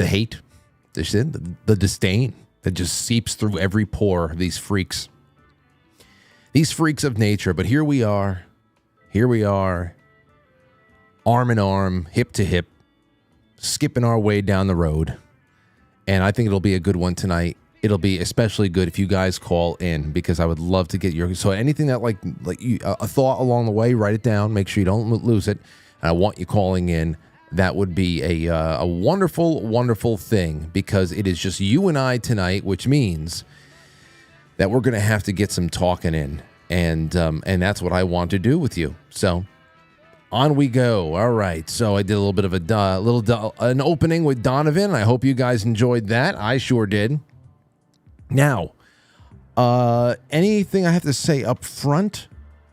the hate, the disdain that just seeps through every pore of these freaks of nature. But here we are, arm in arm, hip to hip, skipping our way down the road. And I think it'll be a good one tonight. It'll be especially good if you guys call in, because I would love to get your, so anything that like you, a thought along the way, write it down, make sure you don't lose it. And I want you calling in. That would be a wonderful, wonderful thing, because it is just you and I tonight, which means that we're going to have to get some talking in. And that's what I want to do with you. So on we go. All right. So I did a little bit of an opening with Donovan. I hope you guys enjoyed that. I sure did. Now, anything I have to say up front?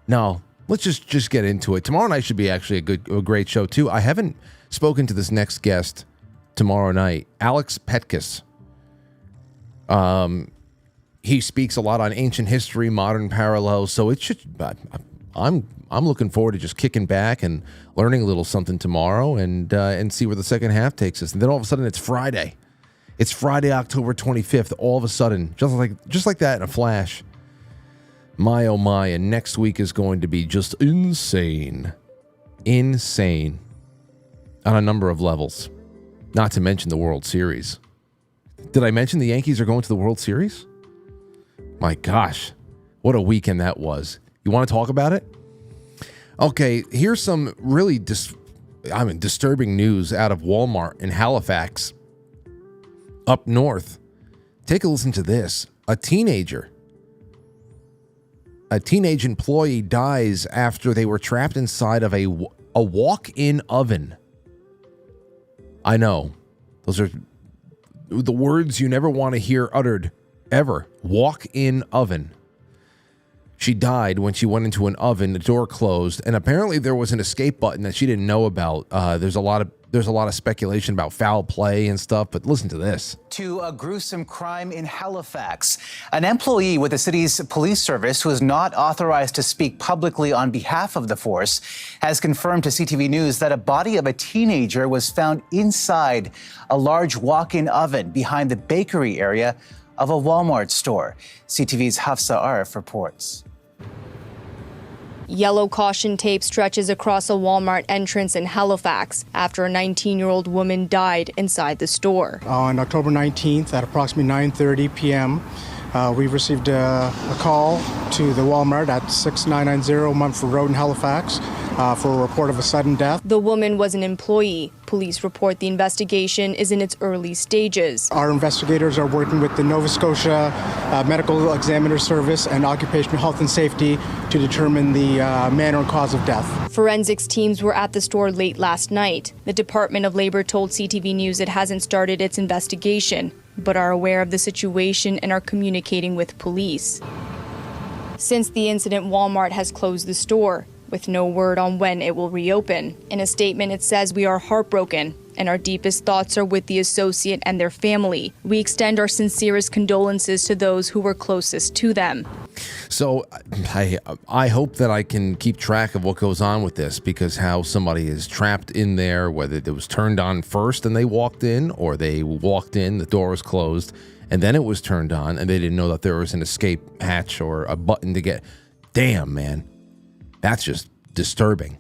No, let's just get into it. Tomorrow night should be actually a great show too. I haven't spoken to this next guest tomorrow night, Alex Petkus. He speaks a lot on ancient history, modern parallels. So it should. I'm looking forward to just kicking back and learning a little something tomorrow, and see where the second half takes us. And then all of a sudden it's Friday. It's Friday, October 25th. All of a sudden, just like that in a flash. My oh my! And next week is going to be just insane on a number of levels. Not to mention the World Series. Did I mention the Yankees are going to the World Series? My gosh, what a weekend that was. You want to talk about it? Okay, here's some really disturbing news out of Walmart in Halifax, up north. Take a listen to this. A teenage employee dies after they were trapped inside of a walk-in oven. I know. Those are the words you never want to hear uttered, ever. Walk-in oven. She died when she went into an oven, the door closed, and apparently there was an escape button that she didn't know about. There's a lot of speculation about foul play and stuff, but listen to this. To a gruesome crime in Halifax. An employee with the city's police service who is not authorized to speak publicly on behalf of the force has confirmed to CTV News that a body of a teenager was found inside a large walk-in oven behind the bakery area of a Walmart store. CTV's Hafsa Arif reports. Yellow caution tape stretches across a Walmart entrance in Halifax after a 19-year-old woman died inside the store. On October 19th at approximately 9:30 p.m., we received a call to the Walmart at 6990 Mumford Road in Halifax for a report of a sudden death. The woman was an employee. Police report the investigation is in its early stages. Our investigators are working with the Nova Scotia Medical Examiner Service and Occupational Health and Safety to determine the manner and cause of death. Forensics teams were at the store late last night. The Department of Labor told CTV News it hasn't started its investigation, but are aware of the situation and are communicating with police. Since the incident, Walmart has closed the store, with no word on when it will reopen. In a statement, it says, "We are heartbroken, and our deepest thoughts are with the associate and their family. We extend our sincerest condolences to those who were closest to them." So I hope that I can keep track of what goes on with this, because how somebody is trapped in there, whether it was turned on first and they walked in, or they walked in, the door was closed, and then it was turned on, and they didn't know that there was an escape hatch or a button to get. Damn, man. That's just disturbing.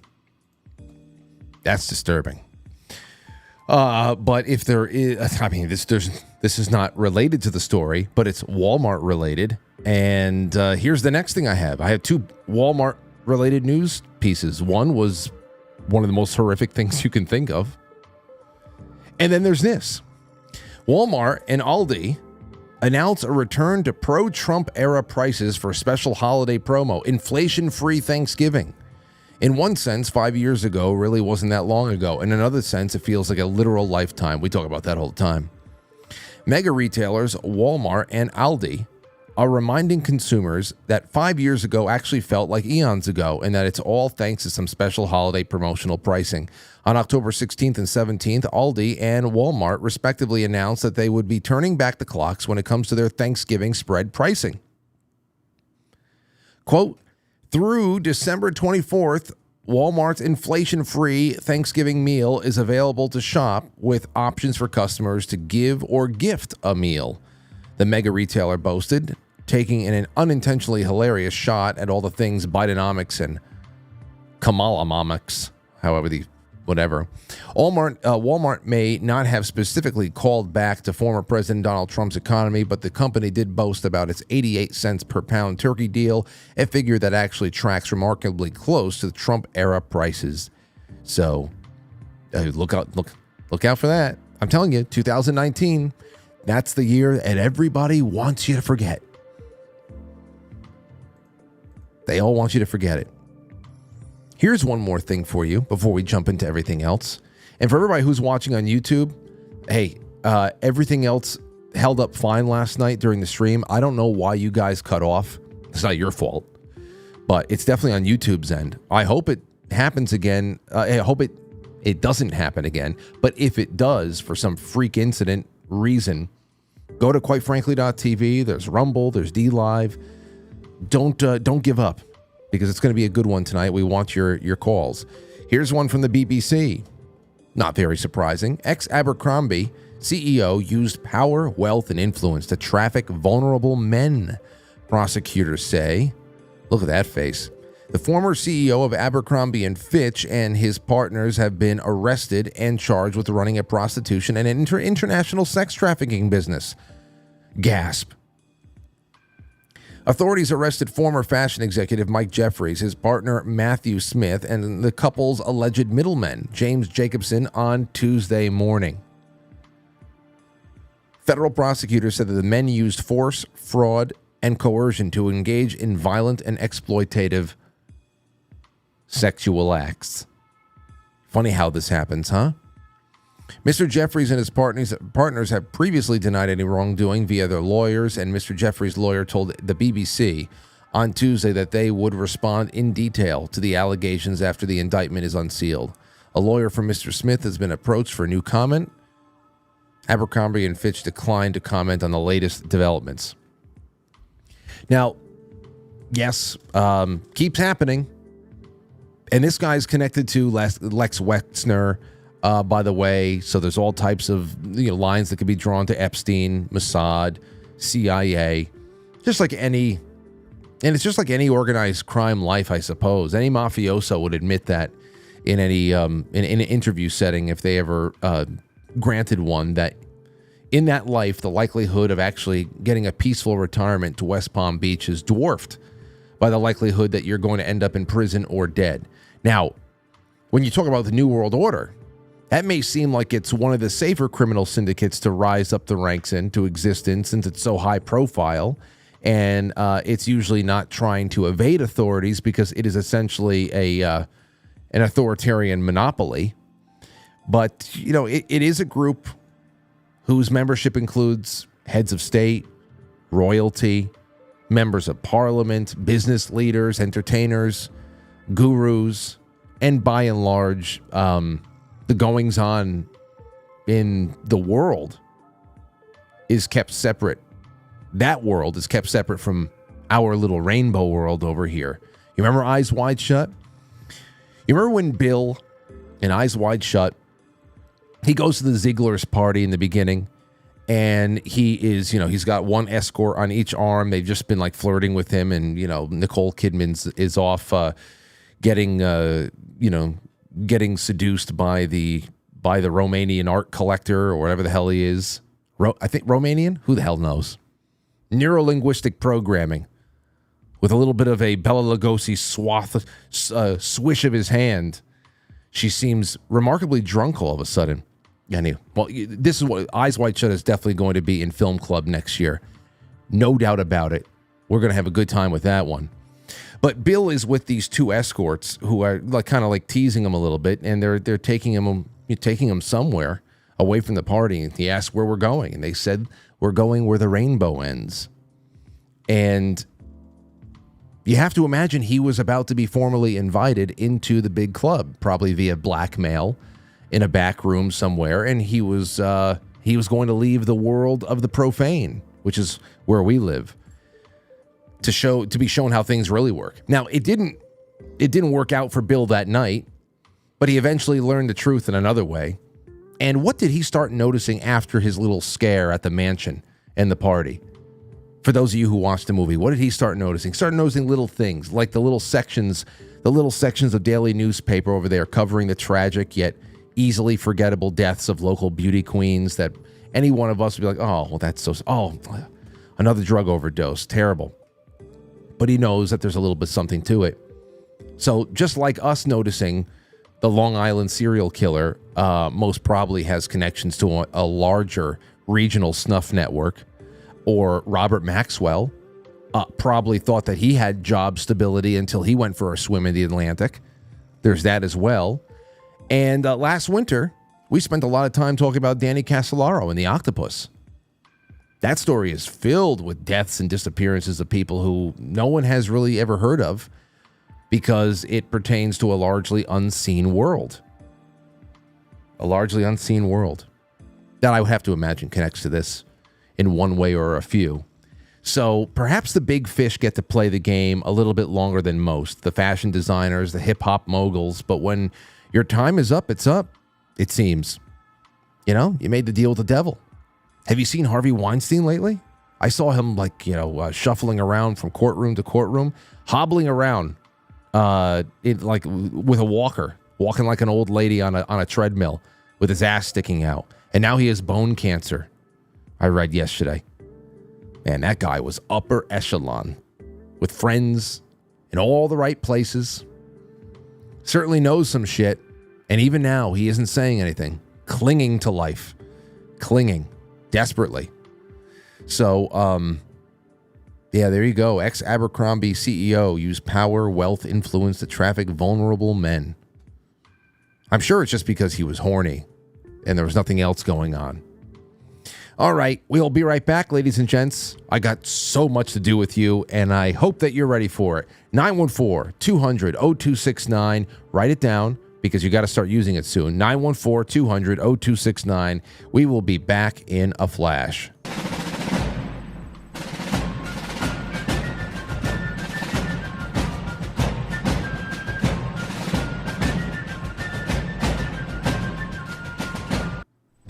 That's disturbing. But if there is, I mean, this is not related to the story, but it's Walmart related. And here's the next thing I have. I have two Walmart related news pieces. One was one of the most horrific things you can think of. And then there's this. Walmart and Aldi announce a return to pro-Trump era prices for special holiday promo, inflation-free Thanksgiving. In one sense, 5 years ago really wasn't that long ago. In another sense, it feels like a literal lifetime. We talk about that all the time. Mega retailers Walmart and Aldi are reminding consumers that 5 years ago actually felt like eons ago, and that it's all thanks to some special holiday promotional pricing. On October 16th and 17th, Aldi and Walmart respectively announced that they would be turning back the clocks when it comes to their Thanksgiving spread pricing. Quote, through December 24th, Walmart's inflation-free Thanksgiving meal is available to shop with options for customers to give or gift a meal. The mega retailer boasted, taking an unintentionally hilarious shot at all the things Bidenomics and Kamala-momics, whatever. Walmart may not have specifically called back to former President Donald Trump's economy, but the company did boast about its 88 cents per pound turkey deal, a figure that actually tracks remarkably close to the Trump-era prices. So, look out for that. I'm telling you, 2019, that's the year that everybody wants you to forget. They all want you to forget it. Here's one more thing for you before we jump into everything else. And for everybody who's watching on YouTube, hey, everything else held up fine last night during the stream. I don't know why you guys cut off. It's not your fault, but it's definitely on YouTube's end. I hope it happens again. I hope it doesn't happen again. But if it does, for some freak incident reason, go to quitefrankly.tv. There's Rumble. There's DLive. Don't give up, because it's going to be a good one tonight. We want your calls. Here's one from the BBC. Not very surprising. Ex-Abercrombie CEO used power, wealth, and influence to traffic vulnerable men, prosecutors say. Look at that face. The former CEO of Abercrombie & Fitch and his partners have been arrested and charged with running a prostitution and an international sex trafficking business. Gasp. Authorities arrested former fashion executive Mike Jeffries, his partner Matthew Smith, and the couple's alleged middleman, James Jacobson, on Tuesday morning. Federal prosecutors said that the men used force, fraud, and coercion to engage in violent and exploitative sexual acts. Funny how this happens, huh? Mr. Jeffries and his partners have previously denied any wrongdoing via their lawyers, and Mr. Jeffries' lawyer told the BBC on Tuesday that they would respond in detail to the allegations after the indictment is unsealed. A lawyer for Mr. Smith has been approached for a new comment. Abercrombie & Fitch declined to comment on the latest developments. Now, yes, keeps happening. And this guy's connected to Lex Wexner, by the way. So there's all types of lines that could be drawn to Epstein, Mossad, CIA, just like any, and it's just like any organized crime life, I suppose. Any mafioso would admit that in any in an interview setting, if they ever granted one, that in that life, the likelihood of actually getting a peaceful retirement to West Palm Beach is dwarfed by the likelihood that you're going to end up in prison or dead. Now, when you talk about the New World Order, that may seem like it's one of the safer criminal syndicates to rise up the ranks into existence, since it's so high profile, and it's usually not trying to evade authorities because it is essentially an authoritarian monopoly. But, it is a group whose membership includes heads of state, royalty, members of parliament, business leaders, entertainers, gurus, and by and large, the goings-on in the world is kept separate. That world is kept separate from our little rainbow world over here. You remember Eyes Wide Shut? You remember when Bill in Eyes Wide Shut, he goes to the Ziegler's party in the beginning, and he is, he's got one escort on each arm. They've just been like flirting with him, and, Nicole Kidman is off getting seduced by the Romanian art collector or whatever the hell he is. I think Romanian? Who the hell knows? Neurolinguistic programming with a little bit of a Bela Lugosi swish of his hand. She seems remarkably drunk all of a sudden. Anyway, well, this is what Eyes Wide Shut is definitely going to be in Film Club next year. No doubt about it. We're going to have a good time with that one. But Bill is with these two escorts who are kind of teasing him a little bit, and they're taking him somewhere away from the party. And he asked where we're going, and they said we're going where the rainbow ends. And you have to imagine he was about to be formally invited into the big club, probably via blackmail in a back room somewhere, and he was going to leave the world of the profane, which is where we live, to be shown how things really work. Now, it didn't it didn't work out for Bill that night, but he eventually learned the truth in another way. And what did he start noticing after his little scare at the mansion and the party? For those of you who watched the movie, what did he start noticing? He started noticing little things, like the little sections of daily newspaper over there covering the tragic yet easily forgettable deaths of local beauty queens that any one of us would be like, oh, well, that's so, oh, another drug overdose, terrible. But he knows that there's a little bit something to it. So just like us noticing the Long Island serial killer most probably has connections to a larger regional snuff network, or Robert Maxwell probably thought that he had job stability until he went for a swim in the Atlantic. There's that as well. And last winter, we spent a lot of time talking about Danny Casolaro and the octopus. That story is filled with deaths and disappearances of people who no one has really ever heard of because it pertains to a largely unseen world. A largely unseen world that I would have to imagine connects to this in one way or a few. So perhaps the big fish get to play the game a little bit longer than most, the fashion designers, the hip-hop moguls, but when your time is up, it's up, it seems. You know, you made the deal with the devil. Have you seen Harvey Weinstein lately? I saw him shuffling around from courtroom to courtroom, hobbling around with a walker, walking like an old lady on a treadmill with his ass sticking out. And now he has bone cancer. I read yesterday. Man, that guy was upper echelon with friends in all the right places. Certainly knows some shit. And even now, he isn't saying anything. Clinging to life. Clinging. Desperately. So, yeah, there you go. Ex-Abercrombie CEO used power, wealth, influence to traffic vulnerable men. I'm sure it's just because he was horny and there was nothing else going on. All right, we'll be right back, ladies and gents. I got so much to do with you, and I hope that you're ready for it. 914-200-0269. Write it down because you got to start using it soon. 914-200-0269. We will be back in a flash.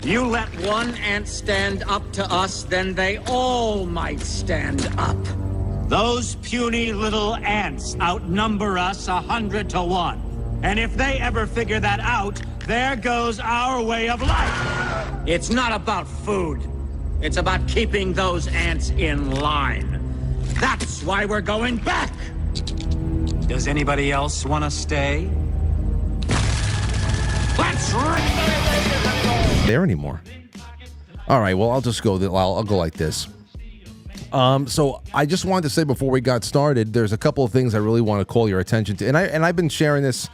You let one ant stand up to us, then they all might stand up. Those puny little ants outnumber us 100 to 1. And if they ever figure that out, there goes our way of life. It's not about food. It's about keeping those ants in line. That's why we're going back. Does anybody else want to stay? Let's there anymore. All right, well, I'll just go. I'll go like this. So I just wanted to say before we got started, there's a couple of things I really want to call your attention to, and I've been sharing this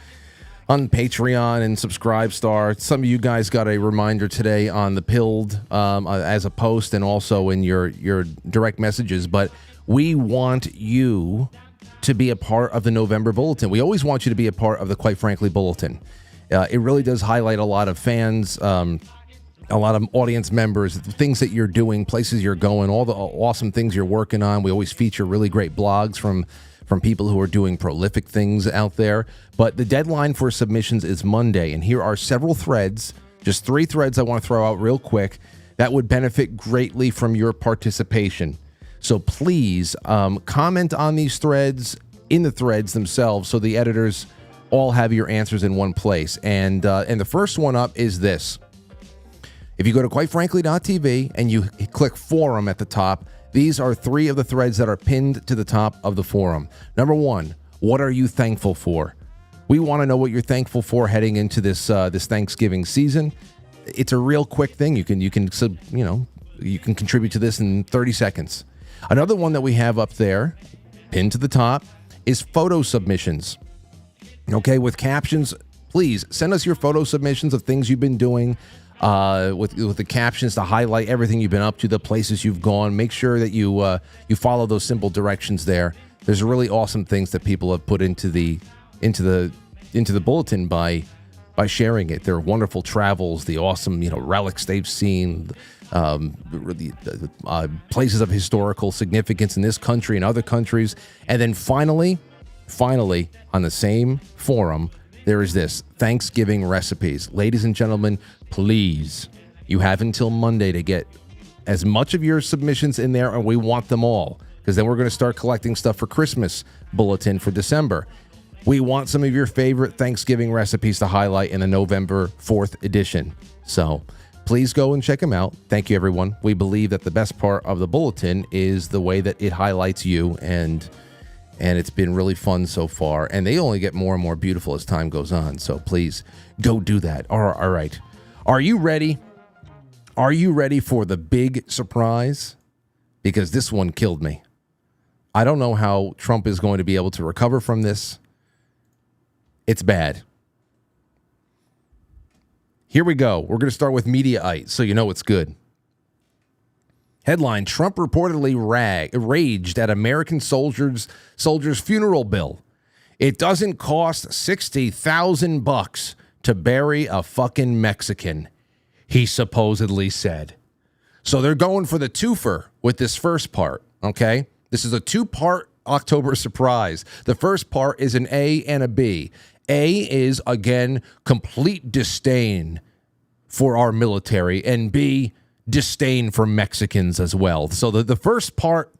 on Patreon and Subscribestar. Some of you guys got a reminder today on the Pilled as a post, and also in your direct messages. But we want you to be a part of the November Bulletin. We always want you to be a part of the Quite Frankly Bulletin. It really does highlight a lot of fans, a lot of audience members, the things that you're doing, places you're going, all the awesome things you're working on. We always feature really great blogs from people who are doing prolific things out there. But the deadline for submissions is Monday, and here are several threads, just 3 threads I want to throw out real quick that would benefit greatly from your participation. So please comment on these threads in the threads themselves so the editors all have your answers in one place. And the first one up is this. If you go to quitefrankly.tv and you click forum at the top, these are 3 of the threads that are pinned to the top of the forum. Number 1, what are you thankful for? We want to know what you're thankful for heading into this Thanksgiving season. It's a real quick thing. You can contribute to this in 30 seconds. Another one that we have up there, pinned to the top, is photo submissions. Okay, with captions, please send us your photo submissions of things you've been doing, with the captions to highlight everything you've been up to, the places you've gone. Make sure that you follow those simple directions there. There's really awesome things that people have put into the bulletin by sharing it. There are wonderful travels, the awesome relics they've seen, places of historical significance in this country and other countries, and then finally, Finally, on the same forum, there is this Thanksgiving recipes. Ladies and gentlemen, please, you have until Monday to get as much of your submissions in there, and we want them all, because then we're going to start collecting stuff for Christmas bulletin for December. We want some of your favorite Thanksgiving recipes to highlight in the November 4th edition. So please go and check them out. Thank you, everyone. We believe that the best part of the bulletin is the way that it highlights you, and it's been really fun so far. And they only get more and more beautiful as time goes on. So please go do that. All right. Are you ready? Are you ready for the big surprise? Because this one killed me. I don't know how Trump is going to be able to recover from this. It's bad. Here we go. We're going to start with Mediaite, so you know it's good. Headline: Trump reportedly raged at American soldiers' funeral bill. It doesn't cost $60,000 to bury a fucking Mexican, he supposedly said. So they're going for the twofer with this first part, okay? This is a two-part October surprise. The first part is an A and a B. A is, again, complete disdain for our military, and B, disdain for Mexicans as well. So the first part,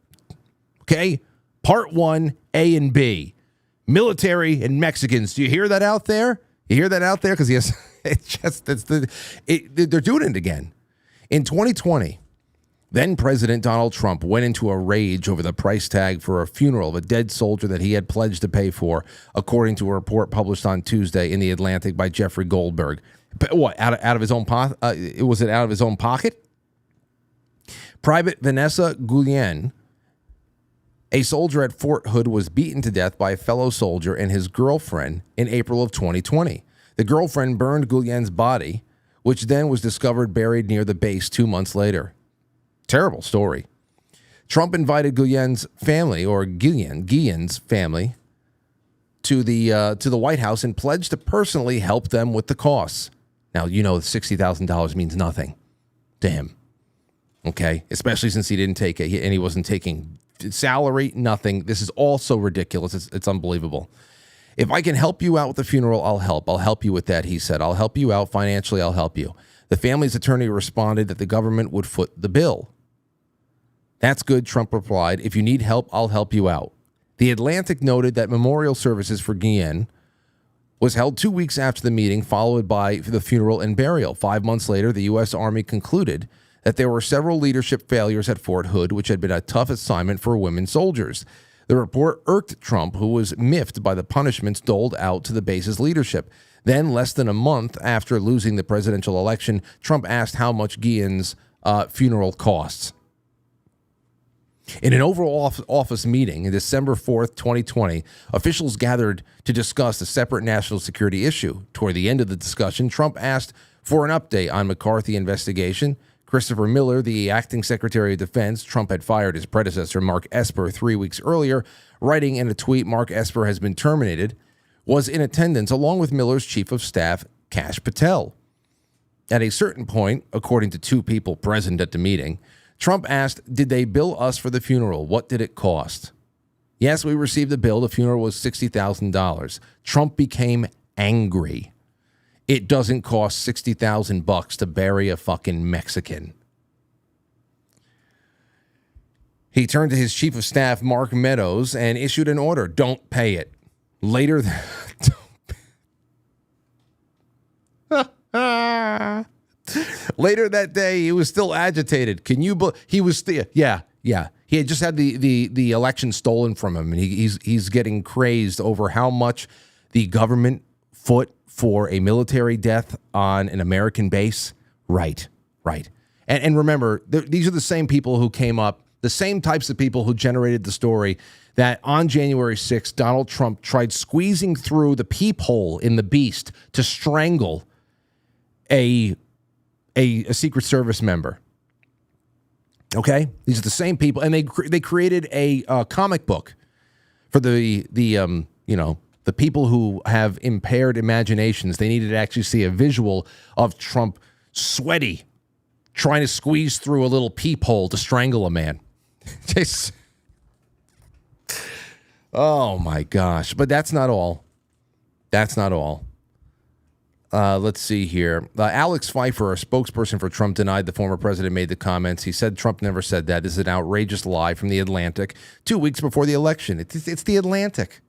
okay, part one, A and B, military and Mexicans. Do you hear that out there? You hear that out there? Because yes, they're doing it again. In 2020, then President Donald Trump went into a rage over the price tag for a funeral of a dead soldier that he had pledged to pay for, according to a report published on Tuesday in The Atlantic by Jeffrey Goldberg. But what, out of his own pocket? Was it out of his own pocket? Private Vanessa Guillen, a soldier at Fort Hood, was beaten to death by a fellow soldier and his girlfriend in April of 2020. The girlfriend burned Guillen's body, which then was discovered buried near the base 2 months later. Terrible story. Trump invited Guillen's family, or Guillen's family, to the White House and pledged to personally help them with the costs. Now, you know, $60,000 means nothing to him. Okay, especially since he didn't take it, and he wasn't taking salary, nothing. This is all so ridiculous. It's unbelievable. If I can help you out with the funeral, I'll help. I'll help you with that, he said. I'll help you out financially. I'll help you. The family's attorney responded that the government would foot the bill. That's good, Trump replied. If you need help, I'll help you out. The Atlantic noted that memorial services for Guillen was held 2 weeks after the meeting, followed by the funeral and burial. 5 months later, the U.S. Army concluded that there were several leadership failures at Fort Hood, which had been a tough assignment for women soldiers. The report irked Trump, who was miffed by the punishments doled out to the base's leadership. Then, less than a month after losing the presidential election, Trump asked how much Guillen's funeral costs. In an Oval Office meeting on December 4th, 2020, officials gathered to discuss a separate national security issue. Toward the end of the discussion, Trump asked for an update on McCarthy investigation. Christopher Miller, the acting Secretary of Defense — Trump had fired his predecessor, Mark Esper, 3 weeks earlier, writing in a tweet, "Mark Esper has been terminated," was in attendance along with Miller's chief of staff, Kash Patel. At a certain point, according to two people present at the meeting, Trump asked, "Did they bill us for the funeral? What did it cost?" "Yes, we received a bill. The funeral was $60,000. Trump became angry. It doesn't cost $60,000 to bury a fucking Mexican. He turned to his chief of staff, Mark Meadows, and issued an order: don't pay it. Later that day, he was still agitated. Can you? He was still, yeah. He had just had the election stolen from him, and he's getting crazed over how much the government foot for a military death on an American base. Right. And remember, these are the same people who came up, the same types of people who generated the story that on January 6th, Donald Trump tried squeezing through the peephole in the beast to strangle a Secret Service member. Okay, these are the same people, and they created a comic book for the people who have impaired imaginations. They needed to actually see a visual of Trump sweaty, trying to squeeze through a little peephole to strangle a man. Oh, my gosh. But that's not all. That's not all. Let's see here. Alex Pfeiffer, a spokesperson for Trump, denied the former president made the comments. He said Trump never said that. This is an outrageous lie from The Atlantic 2 weeks before the election. It's The Atlantic.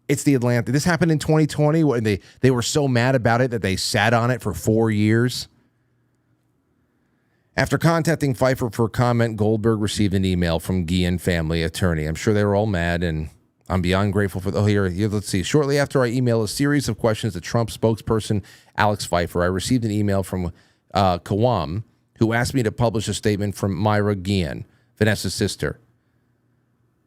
It's The Atlantic. This happened in 2020 when they were so mad about it that they sat on it for 4 years. After contacting Pfeiffer for comment, Goldberg received an email from Guillen family attorney. I'm sure they were all mad, and I'm beyond grateful for here, let's see. Shortly after I emailed a series of questions to Trump spokesperson Alex Pfeiffer, I received an email from Kawam, who asked me to publish a statement from Myra Guillen, Vanessa's sister.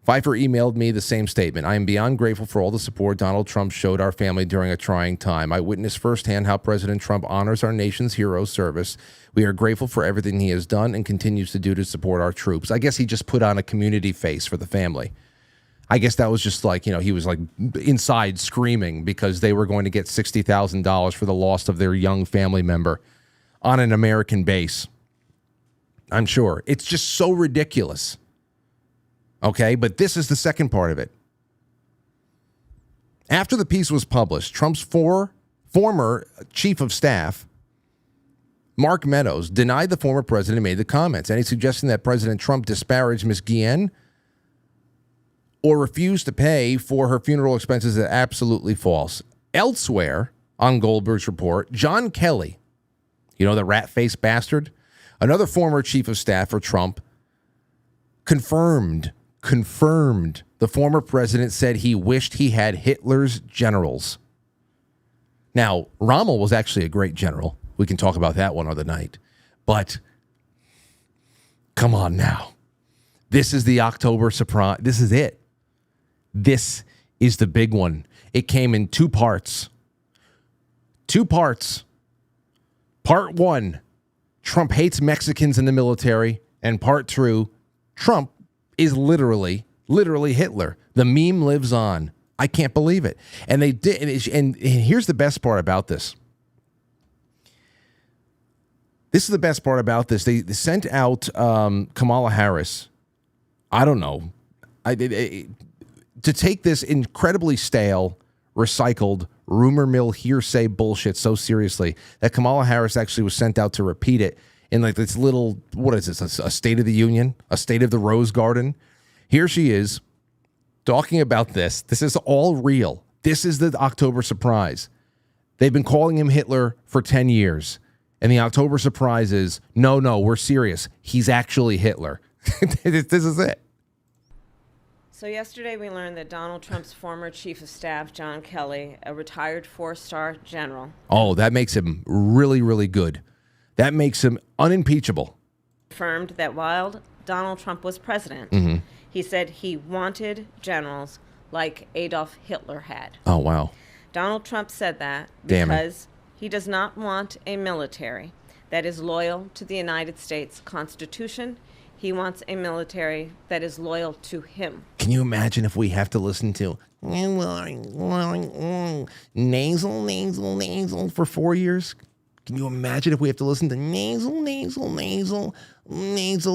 Pfeiffer emailed me the same statement. I am beyond grateful for all the support Donald Trump showed our family during a trying time. I witnessed firsthand how President Trump honors our nation's hero service. We are grateful for everything he has done and continues to do to support our troops. I guess he just put on a community face for the family. I guess that was just like, he was like inside screaming because they were going to get $60,000 for the loss of their young family member on an American base. I'm sure. It's just so ridiculous. Okay, but this is the second part of it. After the piece was published, Trump's former chief of staff, Mark Meadows, denied the former president made the comments. Any suggestion that President Trump disparaged Ms. Guillen or refused to pay for her funeral expenses is absolutely false. Elsewhere on Goldberg's report, John Kelly, the rat-faced bastard, another former chief of staff for Trump, confirmed the former president said he wished he had Hitler's generals. Now, Rommel was actually a great general. We can talk about that one other night. But come on now. This is the October surprise. This is it. This is the big one. It came in 2 parts. 2 parts. Part 1, Trump hates Mexicans in the military. And part 2, Trump is literally Hitler. The meme lives on. I can't believe it. And they did. And here's the best part about this. This is the best part about this. They sent out Kamala Harris. I don't know. To take this incredibly stale, recycled, rumor mill hearsay bullshit so seriously that Kamala Harris actually was sent out to repeat it in like this little, what is this, a State of the Union, a State of the Rose Garden. Here she is talking about this. This is all real. This is the October surprise. They've been calling him Hitler for 10 years. And the October surprise is, no, we're serious. He's actually Hitler. This is it. So yesterday we learned that Donald Trump's former chief of staff, John Kelly, a retired 4-star general. Oh, that makes him really, really good. That makes him unimpeachable. Confirmed that while Donald Trump was president, he said he wanted generals like Adolf Hitler had. Oh, wow. Donald Trump said that because he does not want a military that is loyal to the United States Constitution. He wants a military that is loyal to him. Can you imagine if we have to listen to nasal for 4 years? Can you imagine if we have to listen to nasal?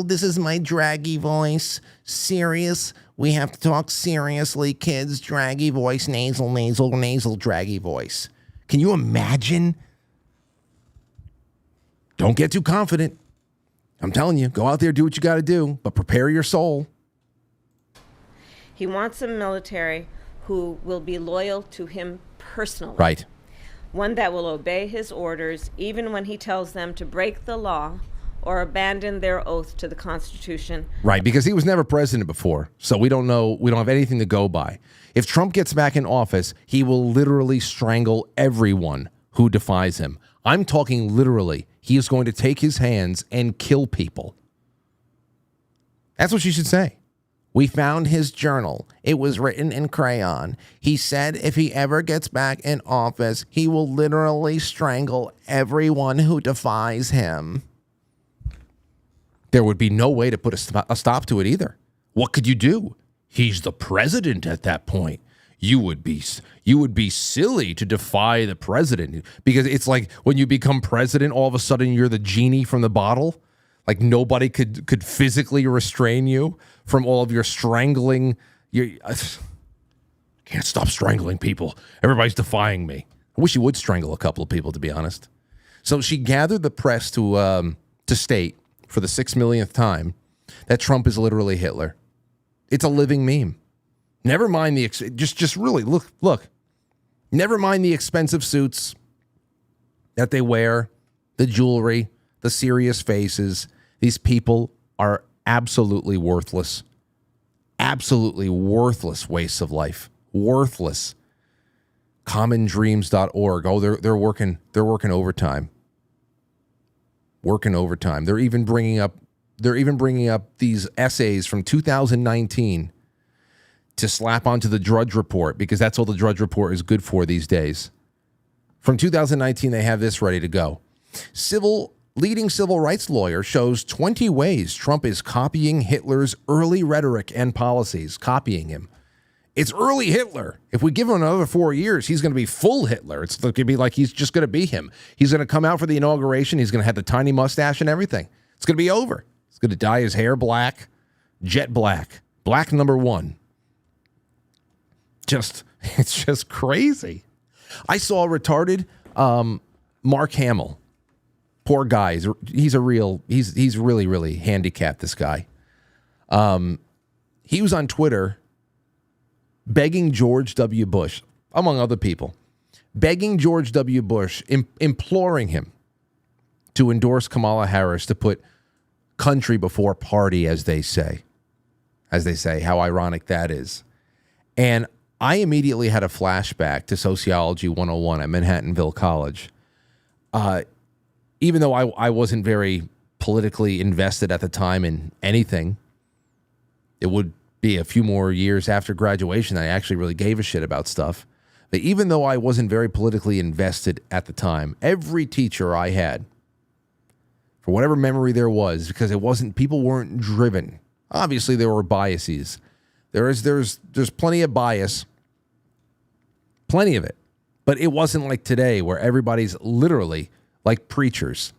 This is my draggy voice. Serious. We have to talk seriously, kids. Draggy voice, nasal, draggy voice. Can you imagine? Don't get too confident. I'm telling you, go out there, do what you got to do, but prepare your soul. He wants a military who will be loyal to him personally. Right. One that will obey his orders even when he tells them to break the law or abandon their oath to the Constitution. Right, because he was never president before, so we don't know, we don't have anything to go by. If Trump gets back in office, he will literally strangle everyone who defies him. I'm talking literally. He is going to take his hands and kill people. That's what you should say. We found his journal. It was written in crayon. He said if he ever gets back in office, he will literally strangle everyone who defies him. There would be no way to put a stop to it either. What could you do? He's the president at that point. You would be silly to defy the president, because it's like when you become president, all of a sudden you're the genie from the bottle. Like nobody could physically restrain you from all of your strangling. Can't stop strangling people. Everybody's defying me. I wish he would strangle a couple of people, to be honest. So she gathered the press to state for the 6 millionth time that Trump is literally Hitler. It's a living meme. Never mind the just really look. Never mind the expensive suits that they wear, the jewelry, the serious faces. These people are absolutely worthless. Absolutely worthless wastes of life. Worthless. Commondreams.org. Oh, they're working overtime. Working overtime. They're even bringing up these essays from 2019 to slap onto the Drudge Report, because that's all the Drudge Report is good for these days. From 2019, they have this ready to go. Leading civil rights lawyer shows 20 ways Trump is copying Hitler's early rhetoric and policies. Copying him. It's early Hitler. If we give him another 4 years, he's going to be full Hitler. It's going to be like he's just going to be him. He's going to come out for the inauguration. He's going to have the tiny mustache and everything. It's going to be over. He's going to dye his hair black, jet black, black number 1. It's just crazy. I saw a retarded Mark Hamill. Poor guy. He's really, really handicapped, this guy. He was on Twitter begging George W. Bush, among other people, begging George W. Bush, imploring him to endorse Kamala Harris, to put country before party, as they say. How ironic that is. And I immediately had a flashback to Sociology 101 at Manhattanville College. Even though I wasn't very politically invested at the time in anything, it would be a few more years after graduation I actually really gave a shit about stuff. But even though I wasn't very politically invested at the time, every teacher I had, for whatever memory there was, because people weren't driven. Obviously, there were biases. There's plenty of bias, plenty of it. But it wasn't like today, where everybody's literally like preachers,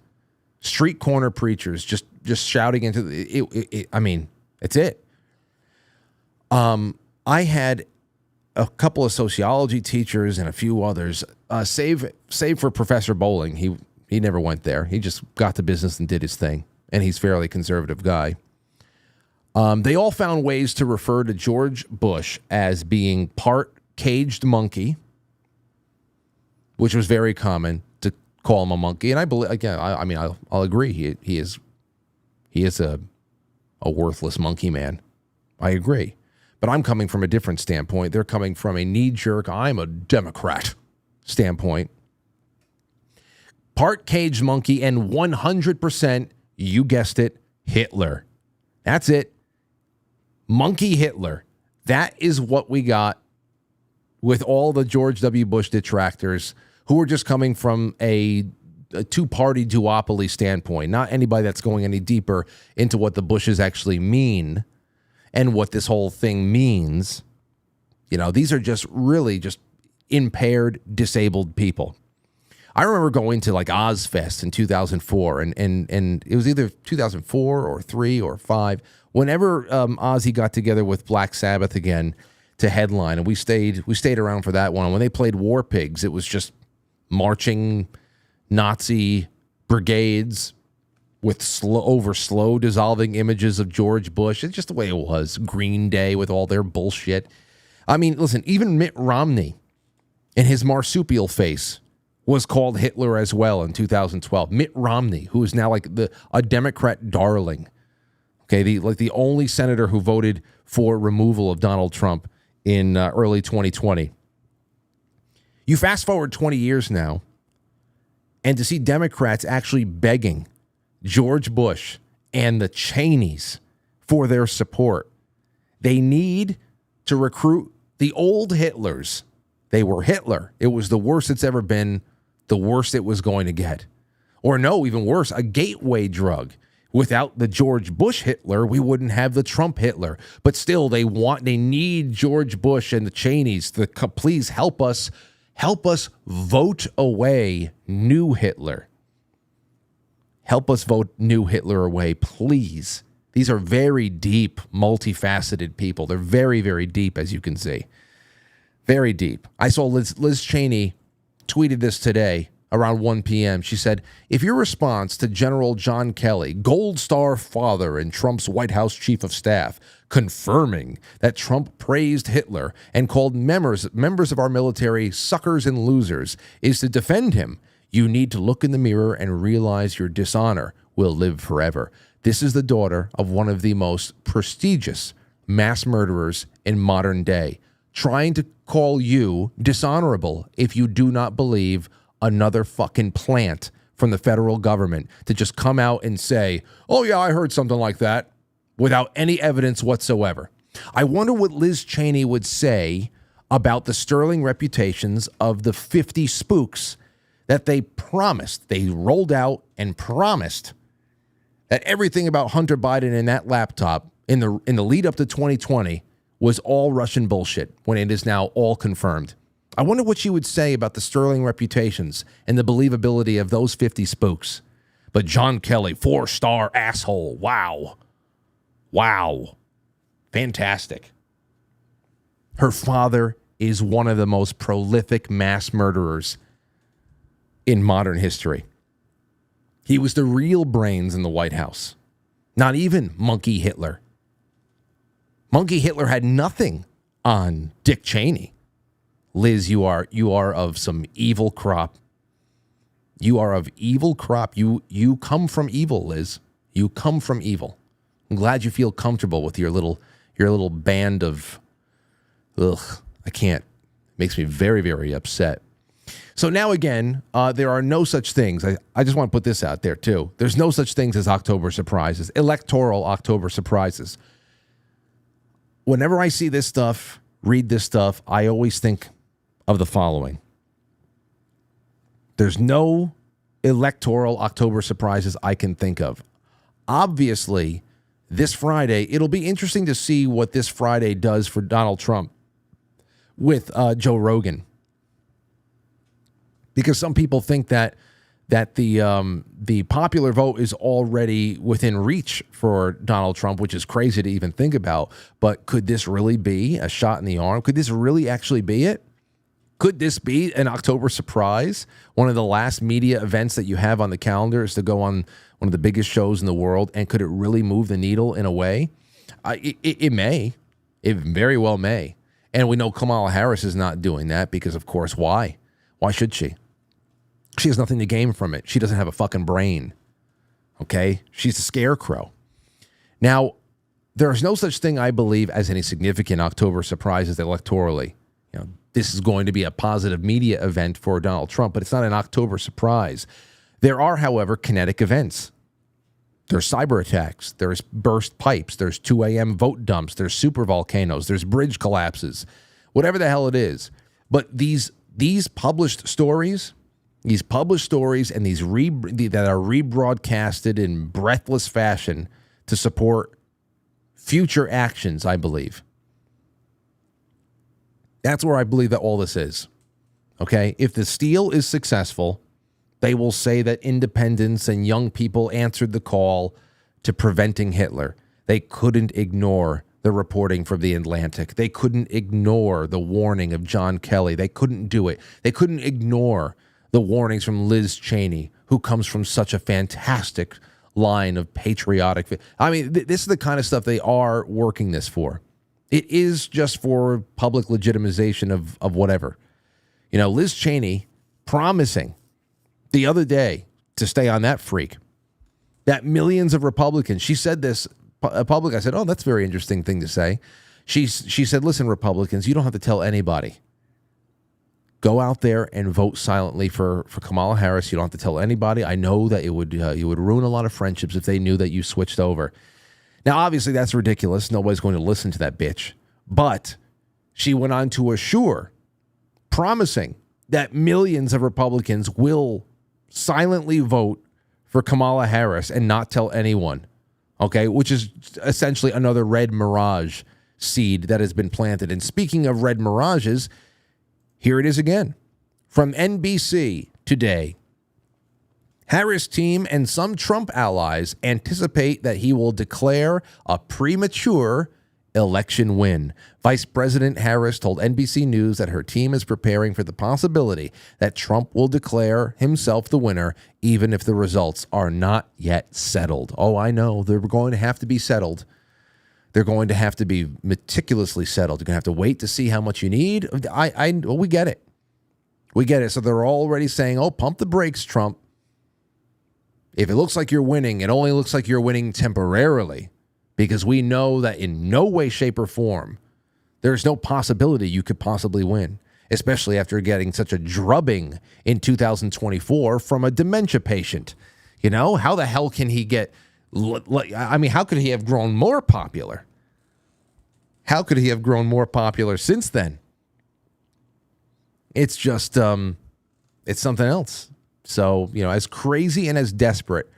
street corner preachers, just shouting into the. I mean, it's it. I had a couple of sociology teachers and a few others, save for Professor Bowling. He never went there. He just got to business and did his thing, and he's a fairly conservative guy. They all found ways to refer to George Bush as being part caged monkey, which was very common to call him a monkey. And I believe, again, I'll agree. He is a worthless monkey man. I agree. But I'm coming from a different standpoint. They're coming from a knee-jerk, I'm a Democrat standpoint. Part caged monkey and 100%, you guessed it, Hitler. That's it. Monkey Hitler. That is what we got with all the George W. Bush detractors who were just coming from a two-party duopoly standpoint, not anybody that's going any deeper into what the Bushes actually mean and what this whole thing means. You know, these are just really just impaired, disabled people. I remember going to like Ozfest in 2004, and it was either 2004 or 3 or 5. Whenever Ozzy got together with Black Sabbath again to headline, and we stayed around for that one. And when they played War Pigs, it was just marching Nazi brigades with slow dissolving images of George Bush. It's just the way it was. Green Day with all their bullshit. I mean, listen, even Mitt Romney and his marsupial face was called Hitler as well in 2012. Mitt Romney, who is now like a Democrat darling. Okay, the only senator who voted for removal of Donald Trump in early 2020. You fast forward 20 years now, and to see Democrats actually begging George Bush and the Cheneys for their support. They need to recruit the old Hitlers. They were Hitler. It was the worst it's ever been, the worst it was going to get. Or no, even worse, a gateway drug. Without the George Bush Hitler, we wouldn't have the Trump Hitler. But still, they need George Bush and the Cheneys to please help us vote away new Hitler. Help us vote new Hitler away, please. These are very deep, multifaceted people. They're very, very deep, as you can see. Very deep. I saw Liz Cheney tweeted this today around 1 p.m. She said, if your response to General John Kelly, Gold Star father and Trump's White House chief of staff, confirming that Trump praised Hitler and called members of our military suckers and losers, is to defend him, you need to look in the mirror and realize your dishonor will live forever. This is the daughter of one of the most prestigious mass murderers in modern day, trying to call you dishonorable if you do not believe another fucking plant from the federal government to just come out and say, oh yeah, I heard something like that, without any evidence whatsoever. I wonder what Liz Cheney would say about the sterling reputations of the 50 spooks that they rolled out and promised that everything about Hunter Biden and that laptop in the lead up to 2020 was all Russian bullshit, when it is now all confirmed. I wonder what she would say about the sterling reputations and the believability of those 50 spooks. But John Kelly, 4-star asshole. Wow. Fantastic. Her father is one of the most prolific mass murderers in modern history. He was the real brains in the White House. Not even Monkey Hitler. Monkey Hitler had nothing on Dick Cheney. Liz, you are of some evil crop. You are of evil crop. You come from evil, Liz. You come from evil. I'm glad you feel comfortable with your little band of, I can't. It makes me very, very upset. So now again, there are no such things. I just want to put this out there too. There's no such things as October surprises, electoral October surprises. Whenever I see this stuff, read this stuff, I always think of the following. There's no electoral October surprises I can think of. Obviously, this Friday, it'll be interesting to see what this Friday does for Donald Trump with Joe Rogan. Because some people think that the popular vote is already within reach for Donald Trump, which is crazy to even think about. But could this really be a shot in the arm? Could this really actually be it? Could this be an October surprise? One of the last media events that you have on the calendar is to go on one of the biggest shows in the world. And could it really move the needle in a way? It may. It very well may. And we know Kamala Harris is not doing that because, of course, why? Why should she? She has nothing to gain from it. She doesn't have a fucking brain. Okay? She's a scarecrow. Now, there is no such thing, I believe, as any significant October surprises electorally. You know, this is going to be a positive media event for Donald Trump, but it's not an October surprise. There are, however, kinetic events. There's cyber attacks. There's burst pipes. There's 2 a.m. vote dumps. There's super volcanoes. There's bridge collapses. Whatever the hell it is. But these published stories... These published stories and these that are rebroadcasted in breathless fashion to support future actions, I believe. That's where I believe that all this is. Okay? If the steal is successful, they will say that independents and young people answered the call to preventing Hitler. They couldn't ignore the reporting from The Atlantic. They couldn't ignore the warning of John Kelly. They couldn't do it. They couldn't ignore the warnings from Liz Cheney, who comes from such a fantastic line of patriotic... I mean, this is the kind of stuff they are working this for. It is just for public legitimization of whatever. You know, Liz Cheney promising the other day, to stay on that freak, that millions of Republicans... She said this public. I said, oh, that's a very interesting thing to say. She said, listen, Republicans, you don't have to tell anybody. Go out there and vote silently for Kamala Harris. You don't have to tell anybody. I know that it would ruin a lot of friendships if they knew that you switched over. Now, obviously, that's ridiculous. Nobody's going to listen to that bitch. But she went on to assure, promising that millions of Republicans will silently vote for Kamala Harris and not tell anyone. Okay, which is essentially another red mirage seed that has been planted. And speaking of red mirages, here it is again. From NBC today. Harris team and some Trump allies anticipate that he will declare a premature election win. Vice President Harris told NBC News that her team is preparing for the possibility that Trump will declare himself the winner, even if the results are not yet settled. Oh, I know. They're going to have to be settled. They're going to have to be meticulously settled. You're going to have to wait to see how much you need. Well, we get it. We get it. So they're already saying, oh, pump the brakes, Trump. If it looks like you're winning, it only looks like you're winning temporarily, because we know that in no way, shape, or form, there's no possibility you could possibly win, especially after getting such a drubbing in 2024 from a dementia patient. You know, how the hell can he get, I mean, how could he have grown more popular? How could he have grown more popular since then? It's just, it's something else. So, you know, as crazy and as desperate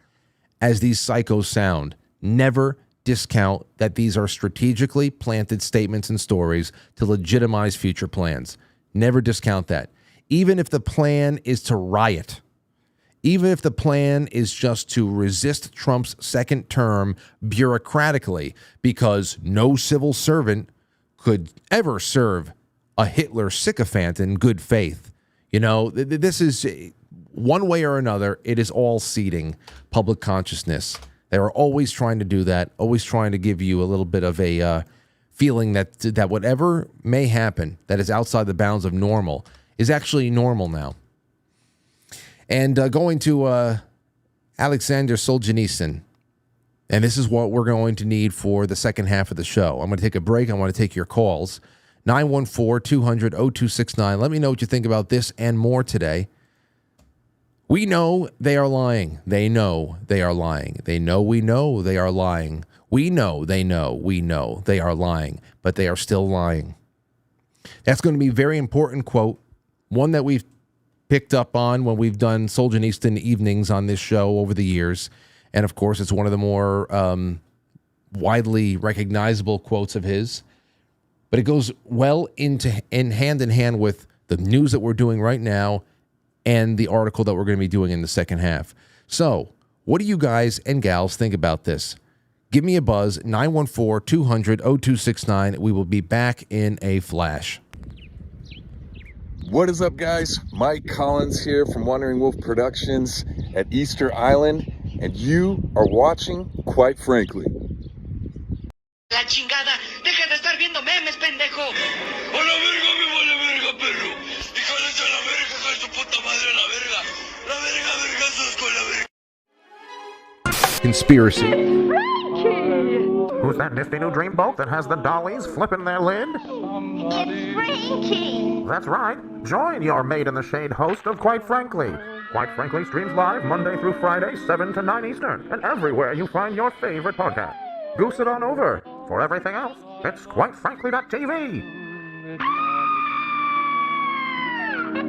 as these psychos sound, never discount that these are strategically planted statements and stories to legitimize future plans. Never discount that. Even if the plan is to riot, even if the plan is just to resist Trump's second term bureaucratically, because no civil servant could ever serve a Hitler sycophant in good faith. You know, this is one way or another, it is all seeding public consciousness. They are always trying to do that, always trying to give you a little bit of a feeling that whatever may happen that is outside the bounds of normal is actually normal now. And going to Alexander Solzhenitsyn, and this is what we're going to need for the second half of the show. I'm going to take a break. I want to take your calls. 914-200-0269. Let me know what you think about this and more today. We know they are lying. They know they are lying. They know we know they are lying. We know they know we know they are lying, but they are still lying. That's going to be a very important quote, one that we've picked up on when we've done Solzhenitsyn evenings on this show over the years. And, of course, it's one of the more widely recognizable quotes of his. But it goes well in hand in hand with the news that we're doing right now and the article that we're going to be doing in the second half. So, what do you guys and gals think about this? Give me a buzz, 914-200-0269. We will be back in a flash. What is up, guys? Mike Collins here from Wandering Wolf Productions at Easter Island, and you are watching Quite Frankly. La chingada, deja de estar viendo memes, pendejo. ¡A la verga, me vale verga, perro! ¡Híjole a la verga, soy su puta madre, la verga! ¡La verga, vergazos con la verga! Conspiracy. Who's that nifty new dreamboat that has the dollies flipping their lid? It's Frankie! That's right. Join your Made in the Shade host of Quite Frankly. Quite Frankly streams live Monday through Friday, 7 to 9 Eastern, and everywhere you find your favorite podcast. Goose it on over. For everything else, it's quitefrankly.tv.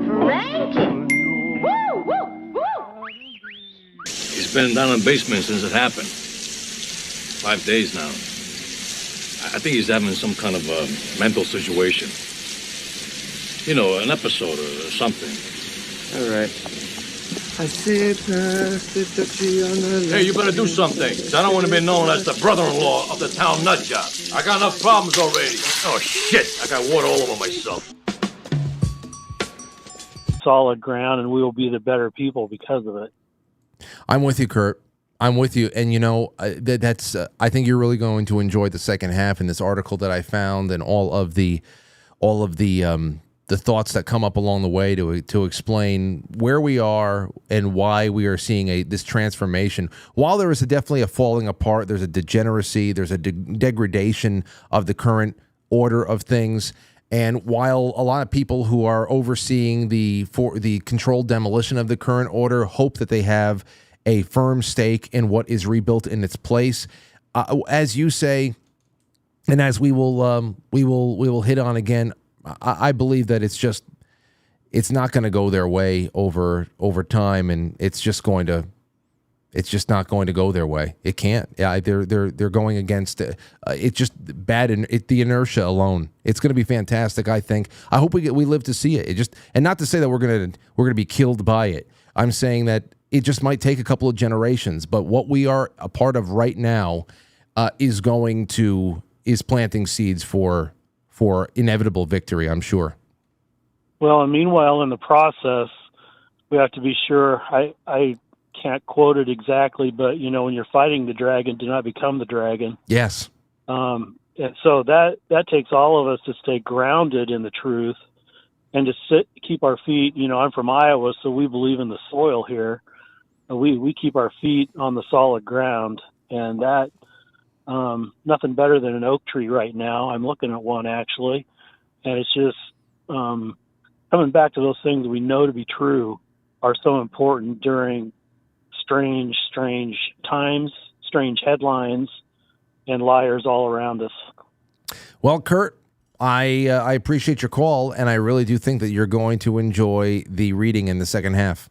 Frankie! Woo, woo, woo! He's been down in the basement since it happened. 5 days now. I think he's having some kind of a mental situation. You know, an episode or something. All right. I see it past the touchy on the Hey, you better do something. 'Cause I don't want to be known as the brother-in-law of the town nutjob. I got enough problems already. Oh, shit. I got water all over myself. Solid ground, and we will be the better people because of it. I'm with you, Kurt. I'm with you. And, you know, that's I think you're really going to enjoy the second half in this article that I found and all of the thoughts that come up along the way to explain where we are and why we are seeing this transformation. While there is definitely a falling apart, there's a degeneracy, there's a degradation of the current order of things. And while a lot of people who are overseeing the controlled demolition of the current order hope that they have a firm stake in what is rebuilt in its place, as you say, and as we will hit on again, I believe that it's not going to go their way over time, and it's just not going to go their way. It can't. Yeah, they're going against it's just bad, and the inertia alone. It's going to be fantastic. I think. I hope we live to see it. And not to say that we're going to be killed by it. I'm saying that it just might take a couple of generations. But what we are a part of right now is going to is planting seeds for inevitable victory, I'm sure. Well, and meanwhile, in the process, we have to be sure. I can't quote it exactly, but when you're fighting the dragon, do not become the dragon. Yes. And so that takes all of us to stay grounded in the truth and to keep our feet. I'm from Iowa, so we believe in the soil here. We keep our feet on the solid ground, and that nothing better than an oak tree right now. I'm looking at one actually, and it's just coming back to those things we know to be true are so important during strange times, strange headlines, and liars all around us. Well, Kurt, I appreciate your call, and I really do think that you're going to enjoy the reading in the second half.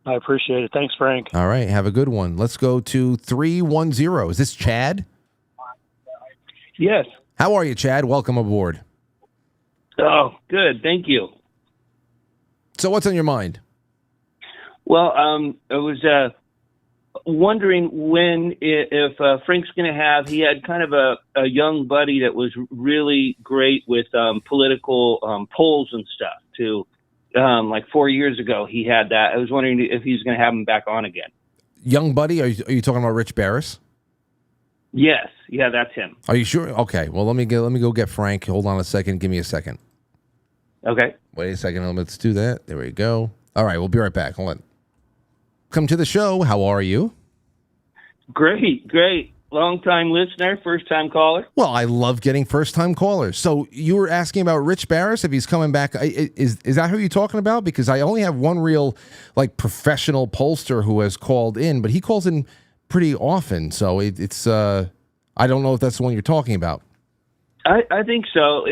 I appreciate it. Thanks, Frank. All right, have a good one. Let's go to 310. Is this Chad? Yes. How are you, Chad? Welcome aboard. Oh, good. Thank you. So what's on your mind? Well, I was wondering if Frank's going to have, he had kind of a young buddy that was really great with political polls and stuff too. Like 4 years ago, he had that. I was wondering if he's going to have him back on again. Young buddy? Are you talking about Rich Barris? Yes. Yeah, that's him. Are you sure? Okay. Well, let me go get Frank. Hold on a second. Give me a second. Okay. Wait a second. Let's do that. There we go. All right. We'll be right back. Hold on. Come to the show. How are you? Great. Long-time listener, first-time caller. Well, I love getting first-time callers. So you were asking about Rich Barris, if he's coming back. Is that who you're talking about? Because I only have one real professional pollster who has called in, but he calls in pretty often. So it's I don't know if that's the one you're talking about. I think so.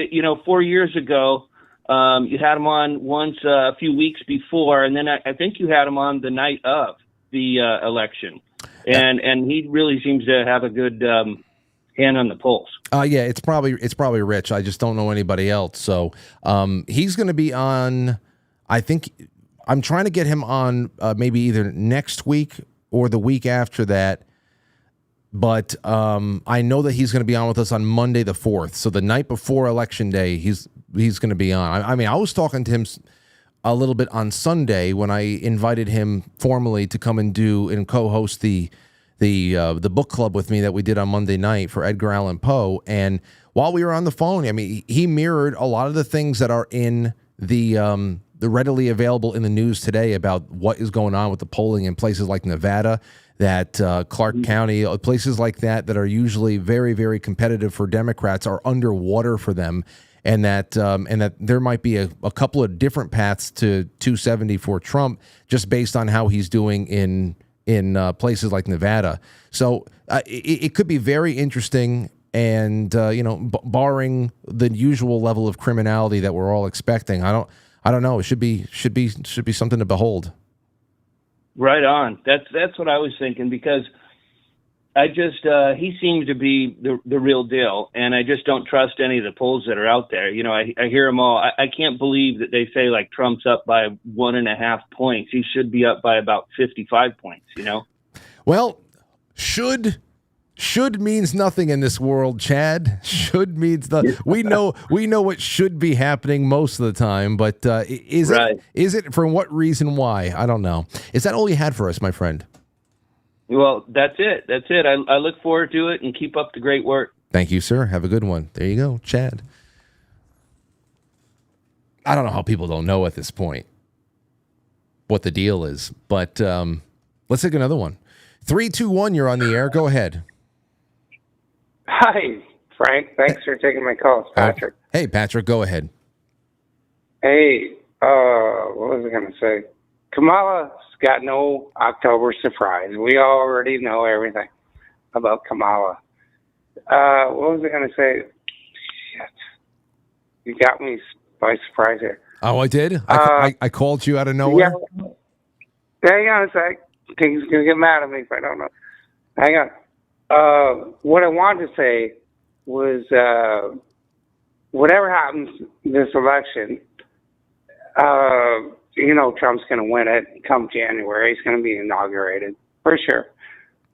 4 years ago, you had him on once a few weeks before, and then I think you had him on the night of the election. And he really seems to have a good hand on the pulse. Yeah, it's probably Rich. I just don't know anybody else. So he's going to be on. I think I'm trying to get him on maybe either next week or the week after that. But I know that he's going to be on with us on Monday the 4th. So the night before Election Day, he's going to be on. I mean, I was talking to him a little bit on Sunday when I invited him formally to come and do and co-host the book club with me that we did on Monday night for Edgar Allan Poe. And while we were on the phone, I mean, he mirrored a lot of the things that are in the readily available in the news today about what is going on with the polling in places like Nevada, that Clark County, places like that are usually very, very competitive for Democrats are underwater for them. And that there might be a couple of different paths to 270 for Trump just based on how he's doing in places like Nevada. So it could be very interesting, and barring the usual level of criminality that we're all expecting, I don't know. It should be something to behold. Right on. That's what I was thinking, because I just he seems to be the real deal, and I just don't trust any of the polls that are out there. I hear them all. I can't believe that they say Trump's up by 1.5 points. He should be up by about 55 points. Well, should means nothing in this world, Chad. Should means nothing. We know what should be happening most of the time, but is it for what reason? Why? I don't know. Is that all you had for us, my friend? Well, that's it. I look forward to it, and keep up the great work. Thank you, sir. Have a good one. There you go, Chad. I don't know how people don't know at this point what the deal is, but let's take another one. 321, you're on the air. Go ahead. Hi, Frank. Thanks for taking my call. It's Patrick. Hey, Patrick, go ahead. Hey, what was I going to say? Kamala's got no October surprise. We already know everything about Kamala. What was I going to say? Shit. You got me by surprise here. Oh, I did? I called you out of nowhere? Yeah. Hang on a sec. He's going to get mad at me if I don't know. Hang on. What I wanted to say was whatever happens this election, Trump's going to win it come January. He's going to be inaugurated for sure.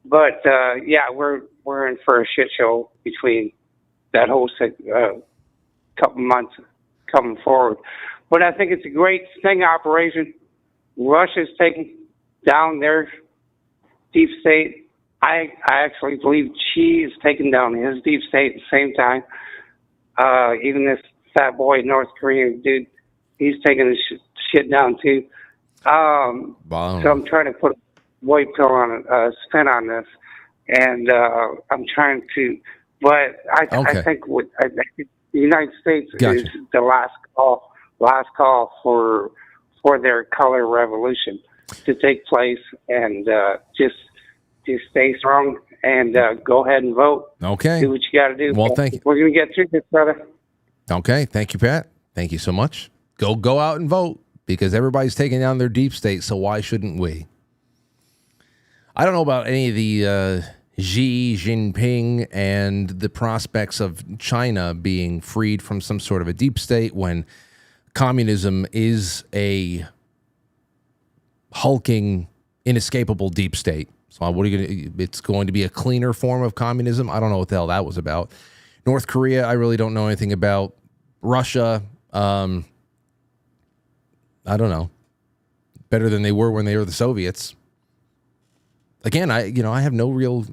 But we're in for a shit show between that whole couple months coming forward. But I think it's a great sting operation. Russia's taking down their deep state. I actually believe Xi is taking down his deep state at the same time. Even this fat boy North Korean dude, he's taking his shit down too. So I'm trying to put a white pill on spin on this, and I'm trying to. But I think the United States is the last call for their color revolution to take place, and just stay strong and go ahead and vote. Okay. Do what you got to do. Well, thank you. We're going to get through this, brother. Okay. Thank you, Pat. Thank you so much. Go out and vote, because everybody's taking down their deep state, so why shouldn't we? I don't know about any of the Xi Jinping and the prospects of China being freed from some sort of a deep state when communism is a hulking, inescapable deep state. So what are you going to? It's going to be a cleaner form of communism. I don't know what the hell that was about. North Korea, I really don't know anything about. Russia, I don't know. Better than they were when they were the Soviets. Again, I have no real.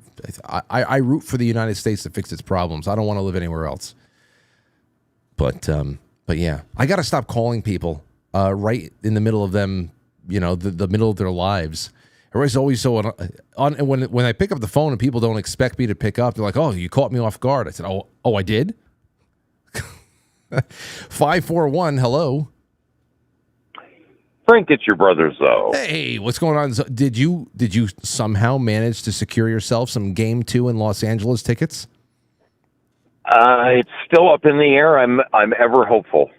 I root for the United States to fix its problems. I don't want to live anywhere else. But yeah, I got to stop calling people right in the middle of them. The middle of their lives. Everybody's always so on. And when I pick up the phone and people don't expect me to pick up, they're like, "Oh, you caught me off guard." I said, "Oh, I did." 541. Hello. Frank, it's your brother Zoe. Hey, what's going on? Did you somehow manage to secure yourself some Game 2 in Los Angeles tickets? It's still up in the air. I'm ever hopeful.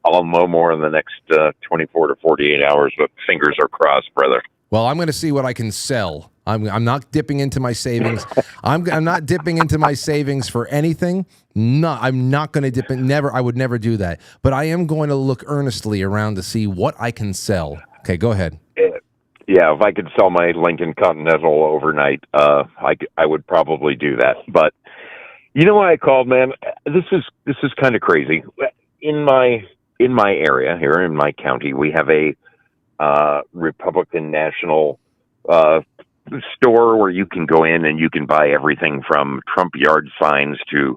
I'll know more in the next 24 to 48 hours, but fingers are crossed, brother. Well, I'm going to see what I can sell. I'm not dipping into my savings. I'm not dipping into my savings for anything. No, I'm not going to dip in. Never. I would never do that. But I am going to look earnestly around to see what I can sell. Okay, go ahead. Yeah, if I could sell my Lincoln Continental overnight, I would probably do that. But you know why I called, man? This is kind of crazy. In my area here in my county, we have a Republican National store where you can go in and you can buy everything from Trump yard signs to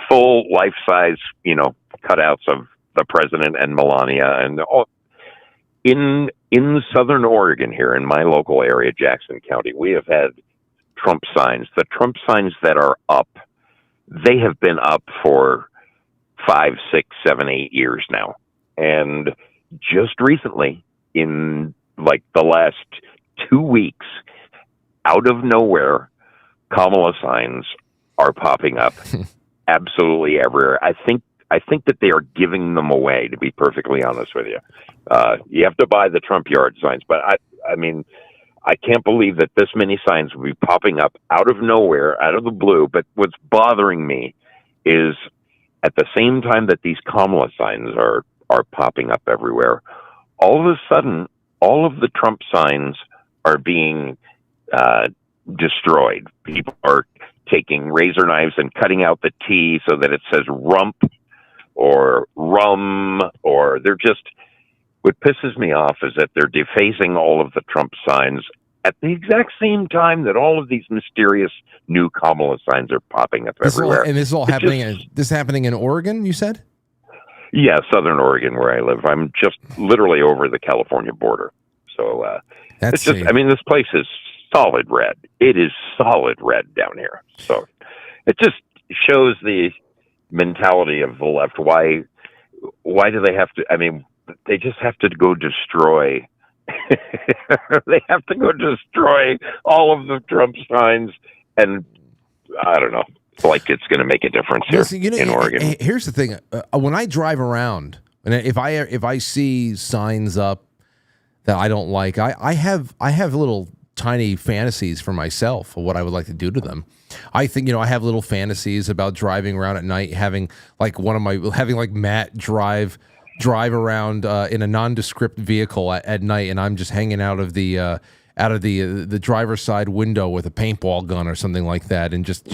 full life-size, cutouts of the president and Melania and all. In Southern Oregon here in my local area, Jackson County, we have had Trump signs. The Trump signs that are up, they have been up for 5, 6, 7, 8 years now. And just recently, in like the last 2 weeks, out of nowhere, Kamala signs are popping up absolutely everywhere. I think that they are giving them away, to be perfectly honest with you. You have to buy the Trump yard signs, but I mean, I can't believe that this many signs will be popping up out of nowhere, out of the blue. But what's bothering me is at the same time that these Kamala signs are popping up everywhere, all of a sudden, all of the Trump signs are being destroyed. People are taking razor knives and cutting out the T so that it says rump or rum, or they're just, what pisses me off is that they're defacing all of the Trump signs at the exact same time that all of these mysterious new Kamala signs are popping up everywhere. And this is all happening. This is happening in Oregon, you said? Yeah, Southern Oregon, where I live. I'm just literally over the California border. So it's just, I mean, this place is solid red. It is solid red down here. So it just shows the mentality of the left. Why do they have to? I mean, they just have to go destroy. They have to go destroy all of the Trump signs, and I don't know. It's like it's going to make a difference here. Listen, in Oregon. Here's the thing: when I drive around, and if I see signs up that I don't like, I have little tiny fantasies for myself of what I would like to do to them. I think, I have little fantasies about driving around at night, having like Matt drive around in a nondescript vehicle at night, and I'm just hanging out of the driver's side window with a paintball gun or something like that, and just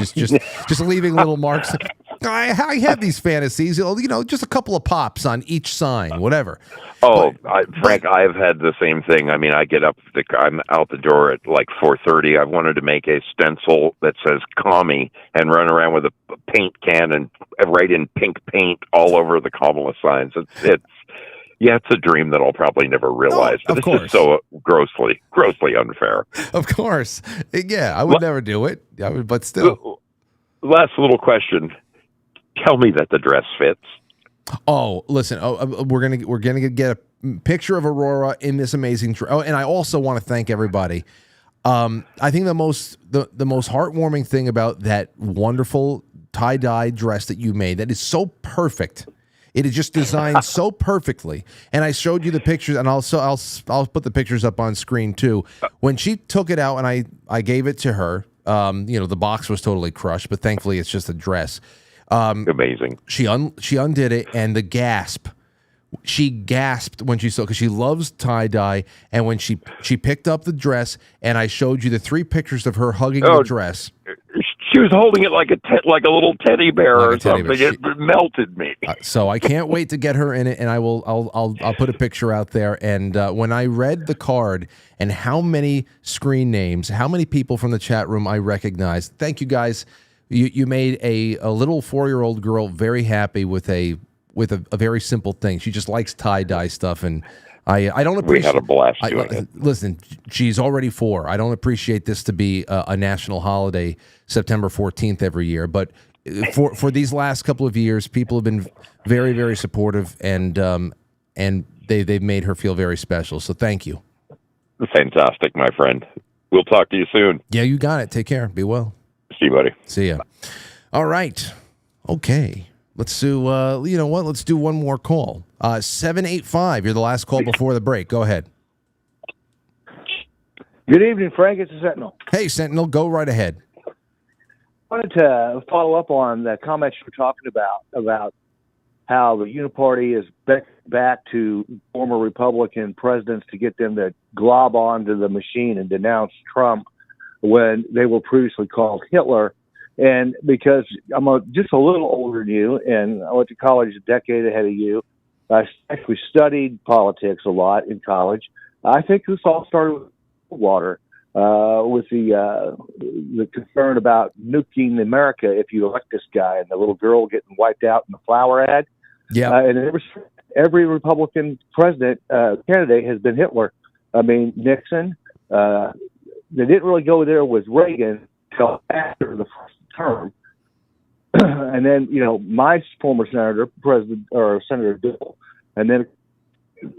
leaving little marks. I have these fantasies, just a couple of pops on each sign, whatever. Oh, Frank, I've had the same thing. I mean, I'm out the door at like 4:30. I wanted to make a stencil that says "Commie" and run around with a paint can and write in pink paint all over the Kamala signs. It's a dream that I'll probably never realize. But it's just so grossly unfair. Of course. Yeah, I would never do it. But still. Last little question. Tell me that the dress fits. Oh, listen. We're gonna get a picture of Aurora in this amazing dress. Oh, and I also want to thank everybody. I think the most heartwarming thing about that wonderful tie-dye dress that you made, that is so perfect. It is just designed so perfectly. And I showed you the pictures, and I'll put the pictures up on screen too. When she took it out and I gave it to her, the box was totally crushed, but thankfully it's just a dress. Amazing. She undid it, and the gasp. She gasped when she saw, because she loves tie-dye, and when she picked up the dress, and I showed you the 3 pictures of her hugging the dress. She was holding it like a little teddy bear or something. It melted me. So I can't wait to get her in it, and I'll put a picture out there. And when I read the card and how many screen names, how many people from the chat room I recognized, thank you guys. You made a little 4-year-old girl very happy with a very simple thing. She just likes tie-dye stuff, and I don't appreciate. We had a blast doing it. Listen, she's already 4. I don't appreciate this to be a national holiday, September 14th every year. But for these last couple of years, people have been very, very supportive, and they've made her feel very special. So thank you. Fantastic, my friend. We'll talk to you soon. Yeah, you got it. Take care. Be well. See you, buddy. See ya. All right. Okay. Let's do, Let's do one more call. 785. You're the last call before the break. Go ahead. Good evening, Frank. It's the Sentinel. Hey, Sentinel. Go right ahead. I wanted to follow up on the comments you were talking about how the Uniparty is back to former Republican presidents to get them to glob onto the machine and denounce Trump when they were previously called Hitler. And because I'm just a little older than you, and I went to college a decade ahead of you, I actually studied politics a lot in college. I think this all started with water, with the concern about nuking America if you elect this guy, and the little girl getting wiped out in the flower ad. Yeah, and every Republican president candidate has been Hitler. I mean, Nixon. They didn't really go there with Reagan until after the first term. And then, my former senator, Senator Dole, and then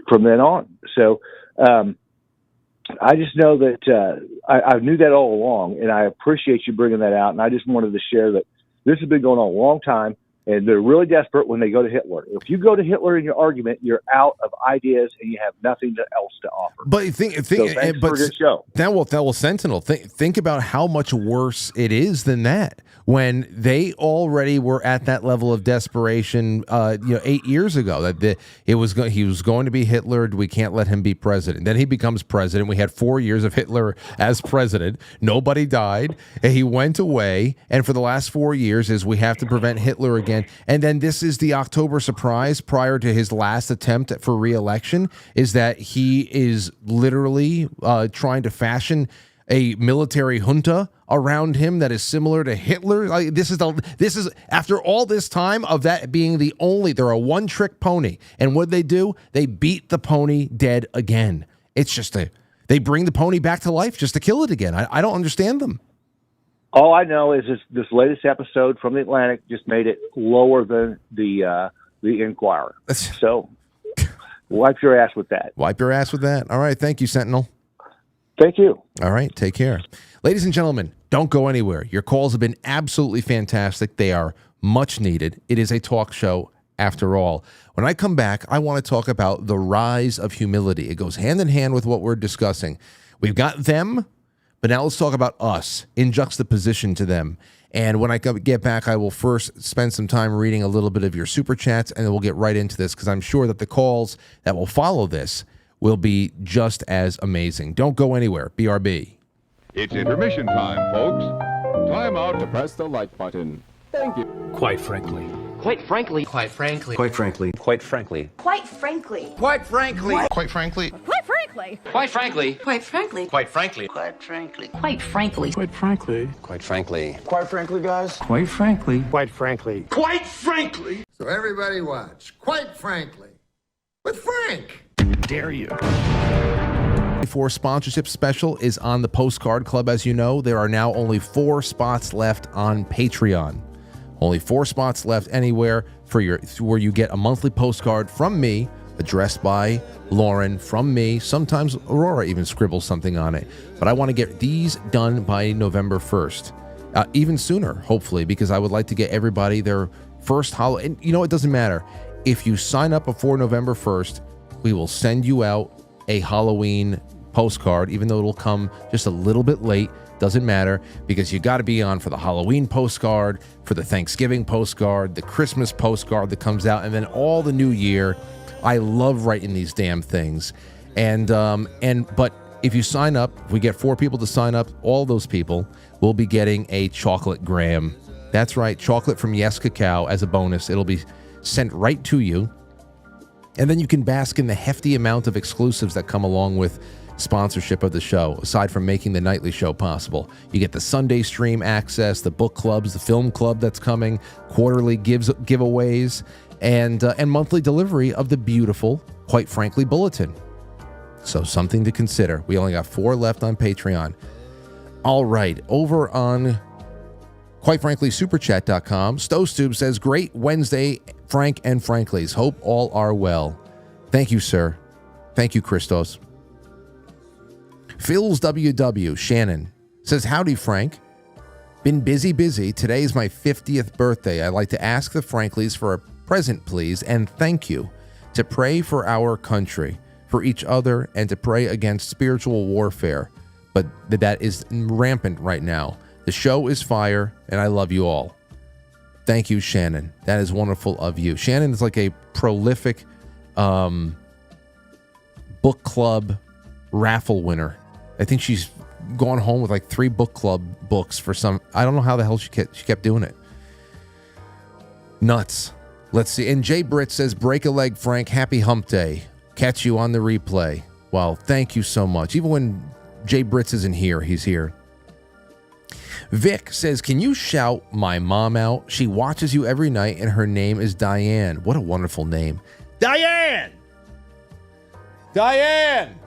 from then on. So I just know that I knew that all along, and I appreciate you bringing that out. And I just wanted to share that this has been going on a long time, and they're really desperate when they go to Hitler. If you go to Hitler in your argument, you're out of ideas and you have nothing else to offer. But thanks for this show. That will Sentinel. Think about how much worse it is than that. When they already were at that level of desperation, 8 years ago, that he was going to be Hitler. We can't let him be president. Then he becomes president. We had 4 years of Hitler as president. Nobody died. And he went away. And for the last 4 years, we have to prevent Hitler again. And then this is the October surprise prior to his last attempt for re-election, is that he is literally trying to fashion a military junta around him that is similar to Hitler. This is after all this time of that being they're a one-trick pony. And what they do, they beat the pony dead again. It's just they bring the pony back to life just to kill it again. I don't understand them. All I know is this latest episode from the Atlantic just made it lower than the Inquirer. So wipe your ass with that. Wipe your ass with that. All right. Thank you, Sentinel. Thank you. All right. Take care. Ladies and gentlemen, don't go anywhere. Your calls have been absolutely fantastic. They are much needed. It is a talk show after all. When I come back, I want to talk about the rise of humility. It goes hand in hand with what we're discussing. We've got them, but now let's talk about us in juxtaposition to them. And when I get back, I will first spend some time reading a little bit of your super chats, and then we'll get right into this because I'm sure that the calls that will follow this will be just as amazing. Don't go anywhere. BRB. It's intermission time, folks. Time out to press the like button. Thank you. Quite frankly. Quite frankly. Quite frankly. Quite frankly. Quite frankly. Quite frankly. Quite frankly. Quite frankly. Quite frankly. Quite frankly. Quite frankly. Quite frankly. Quite frankly. Quite frankly. Quite frankly. Quite frankly. Quite frankly, guys. Quite frankly. Quite frankly. Quite frankly. So everybody watch, quite frankly, with Frank. Dare you. For sponsorship special is on the Postcard Club. As you know, there are now only 4 spots left on Patreon. Only 4 spots left anywhere where you get a monthly postcard from me, addressed by Lauren, from me. Sometimes Aurora even scribbles something on it. But I want to get these done by November 1st. Even sooner, hopefully, because I would like to get everybody their first Halloween. And you know, it doesn't matter. If you sign up before November 1st, we will send you out a Halloween postcard, even though it'll come just a little bit late. Doesn't matter, because you got to be on for the Halloween postcard, for the Thanksgiving postcard, the Christmas postcard that comes out, and then all the new year. I love writing these damn things. But if you sign up, if we get 4 people to sign up, all those people will be getting a chocolate graham. That's right, chocolate from Yes Cacao as a bonus. It'll be sent right to you. And then you can bask in the hefty amount of exclusives that come along with sponsorship of the show. Aside from making the nightly show possible, you get the Sunday stream access, the book clubs, the film club that's coming, quarterly giveaways, and monthly delivery of the beautiful, Quite Frankly bulletin. So something to consider. We only got 4 left on Patreon. All right, over on Quite Frankly superchat.com, Stowstube says, great Wednesday, Frank and Franklies. Hope all are well. Thank you, sir. Thank you, Christos. Phil's WW, Shannon, says, howdy, Frank. Been busy. Today is my 50th birthday. I'd like to ask the Franklies for a present, please, and thank you. To pray for our country, for each other, and to pray against spiritual warfare. But that is rampant right now. The show is fire, and I love you all. Thank you, Shannon. That is wonderful of you. Shannon is like a prolific book club raffle winner. I think she's gone home with like 3 book club books for some. I don't know how the hell she kept doing it. Nuts. Let's see. And Jay Britt says, break a leg, Frank. Happy hump day. Catch you on the replay. Well, thank you so much. Even when Jay Britz isn't here, he's here. Vic says, can you shout my mom out? She watches you every night and her name is Diane. What a wonderful name. Diane! Diane!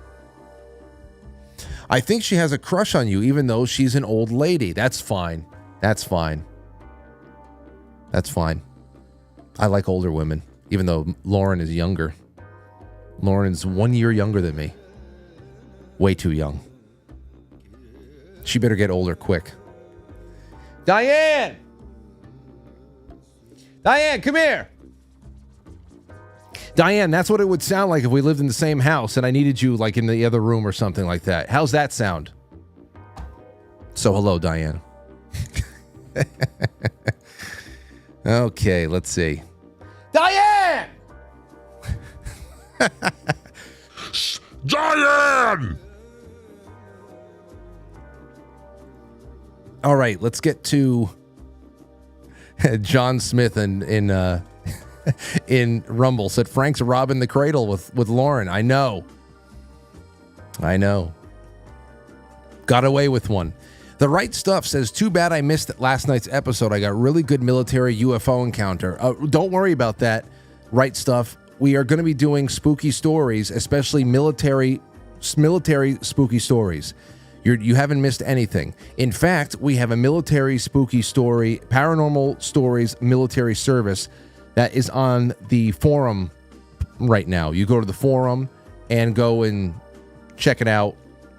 I think she has a crush on you, even though she's an old lady. That's fine. That's fine. That's fine. I like older women, even though Lauren is younger. Lauren's 1 year younger than me. Way too young. She better get older quick. Diane! Diane, come here! Diane, that's what it would sound like if we lived in the same house and I needed you like in the other room or something like that. How's that sound? So hello, Diane. Okay, let's see. Diane! Diane! All right, let's get to John Smith in Rumble. Said Frank's robbing the cradle with Lauren. I know. Got away with one. The Right Stuff says, too bad I missed last night's episode. I got really good military UFO encounter. Don't worry about that, Right Stuff. We are going to be doing spooky stories, especially military spooky stories. You haven't missed anything. In fact, we have a military spooky story, paranormal stories, military service that is on the forum right now. You go to the forum and go and check it out.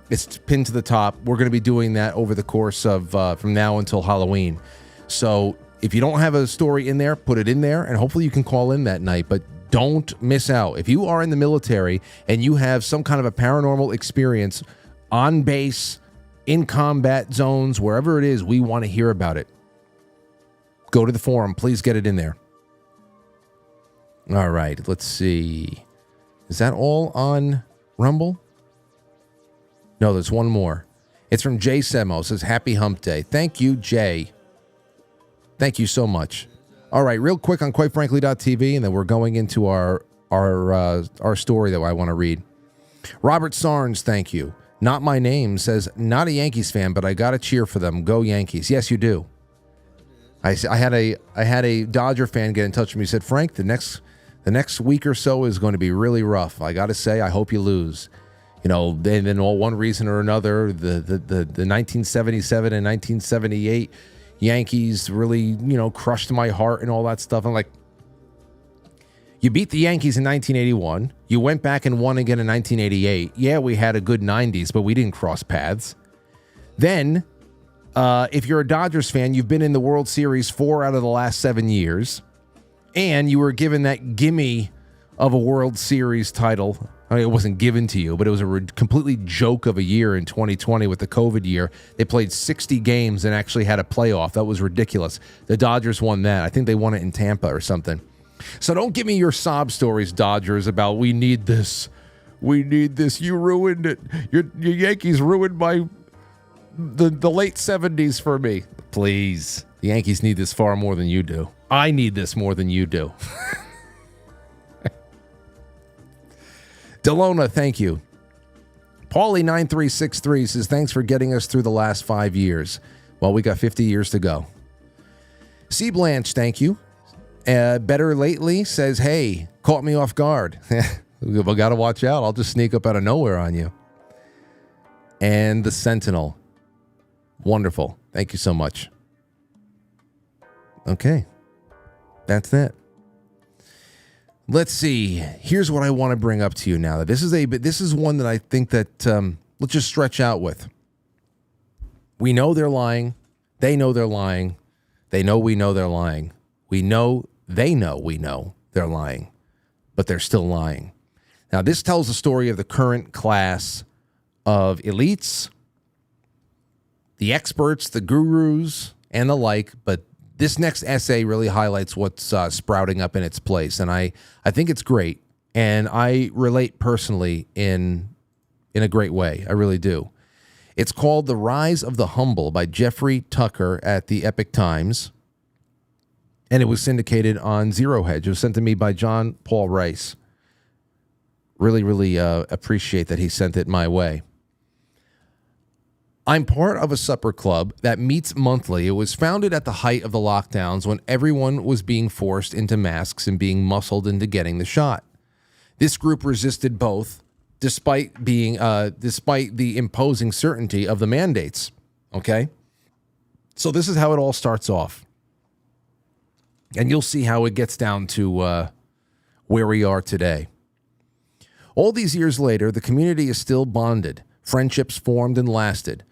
It's pinned to the top. We're going to be doing that over the course of from now until Halloween. So if you don't have a story in there, put it in there, and hopefully you can call in that night. But don't miss out. If you are in the military and you have some kind of a paranormal experience on base, in combat zones, wherever it is, we want to hear about it. Go to the forum. Please get it in there. All right, let's see. Is that all on Rumble? No, there's one more. It's from Jay Semo. It says, happy hump day. Thank you, Jay. Thank you so much. All right, real quick on quitefrankly.tv, and then we're going into our story that I want to read. Robert Sarnes, thank you. Not My Name says, not a Yankees fan, but I got to cheer for them. Go Yankees. Yes, you do. I had a Dodger fan get in touch with me. He said, Frank, the next week or so is going to be really rough. I got to say, I hope you lose. You know, then all one reason or another, the 1977 and 1978 Yankees really, you know, crushed my heart and all that stuff. I'm like, you beat the Yankees in 1981. You went back and won again in 1988. Yeah, we had a good 90s, but we didn't cross paths. Then, if you're a Dodgers fan, you've been in the World Series 4 out of the last 7 years, and you were given that gimme of a World Series title. I mean, it wasn't given to you, but it was a completely joke of a year in 2020 with the COVID year. They played 60 games and actually had a playoff. That was ridiculous. The Dodgers won that. I think they won it in Tampa or something. So don't give me your sob stories, Dodgers, about we need this. We need this. You ruined it. Your Yankees ruined the late 70s for me. Please. The Yankees need this far more than you do. I need this more than you do. Delona, thank you. Paulie9363 says, thanks for getting us through the last 5 years. Well, we got 50 years to go. C. Blanche, thank you. Better Lately says, hey, caught me off guard. We got to watch out. I'll just sneak up out of nowhere on you. And the Sentinel. Wonderful. Thank you so much. Okay. That's it. Let's see. Here's what I want to bring up to you now. This is one that I think that let's just stretch out with. We know they're lying. They know they're lying. They know we know they're lying. We know they know we know they're lying, but they're still lying. Now, this tells the story of the current class of elites, the experts, the gurus, and the like, but this next essay really highlights what's sprouting up in its place, and I think it's great, and I relate personally in a great way. I really do. It's called The Rise of the Humble by Jeffrey Tucker at the Epoch Times, and it was syndicated on Zero Hedge. It was sent to me by John Paul Rice. Really appreciate that he sent it my way. I'm part of a supper club that meets monthly. It was founded at the height of the lockdowns when everyone was being forced into masks and being muscled into getting the shot. This group resisted both, despite the imposing certainty of the mandates. Okay? So this is how it all starts off. And you'll see how it gets down to where we are today. All these years later, the community is still bonded. Friendships formed and lasted.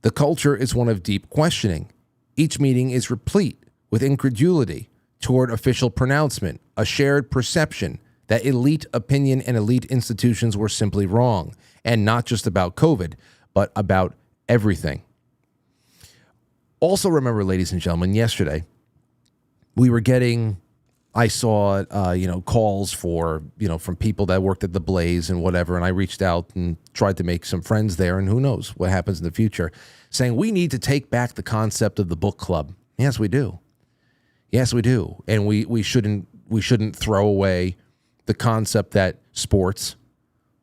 The culture is one of deep questioning. Each meeting is replete with incredulity toward official pronouncement, a shared perception that elite opinion and elite institutions were simply wrong, and not just about COVID, but about everything. Also remember, ladies and gentlemen, yesterday, I saw, calls from people that worked at the Blaze and whatever, and I reached out and tried to make some friends there, and who knows what happens in the future, saying we need to take back the concept of the book club. Yes, we do. Yes, we do. And we shouldn't throw away the concept that sports,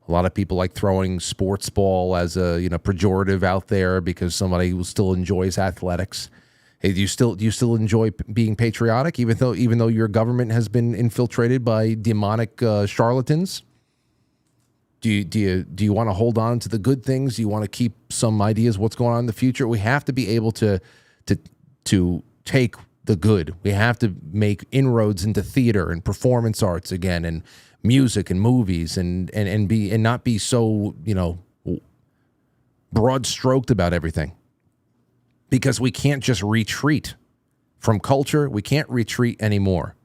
a lot of people like throwing sports ball as a, pejorative out there because somebody who still enjoys athletics. Hey, do you still enjoy being patriotic, even though your government has been infiltrated by demonic charlatans? Do you want to hold on to the good things? Do you want to keep some ideas what's going on in the future? We have to be able to take the good. We have to make inroads into theater and performance arts again, and music and movies, and not be so broad stroked about everything. Because we can't just retreat from culture. We can't retreat anymore.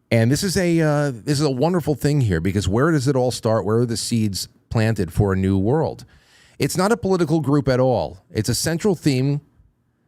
And this is a wonderful thing here, because where does it all start? Where are the seeds planted for a new world? It's not a political group at all. Its central theme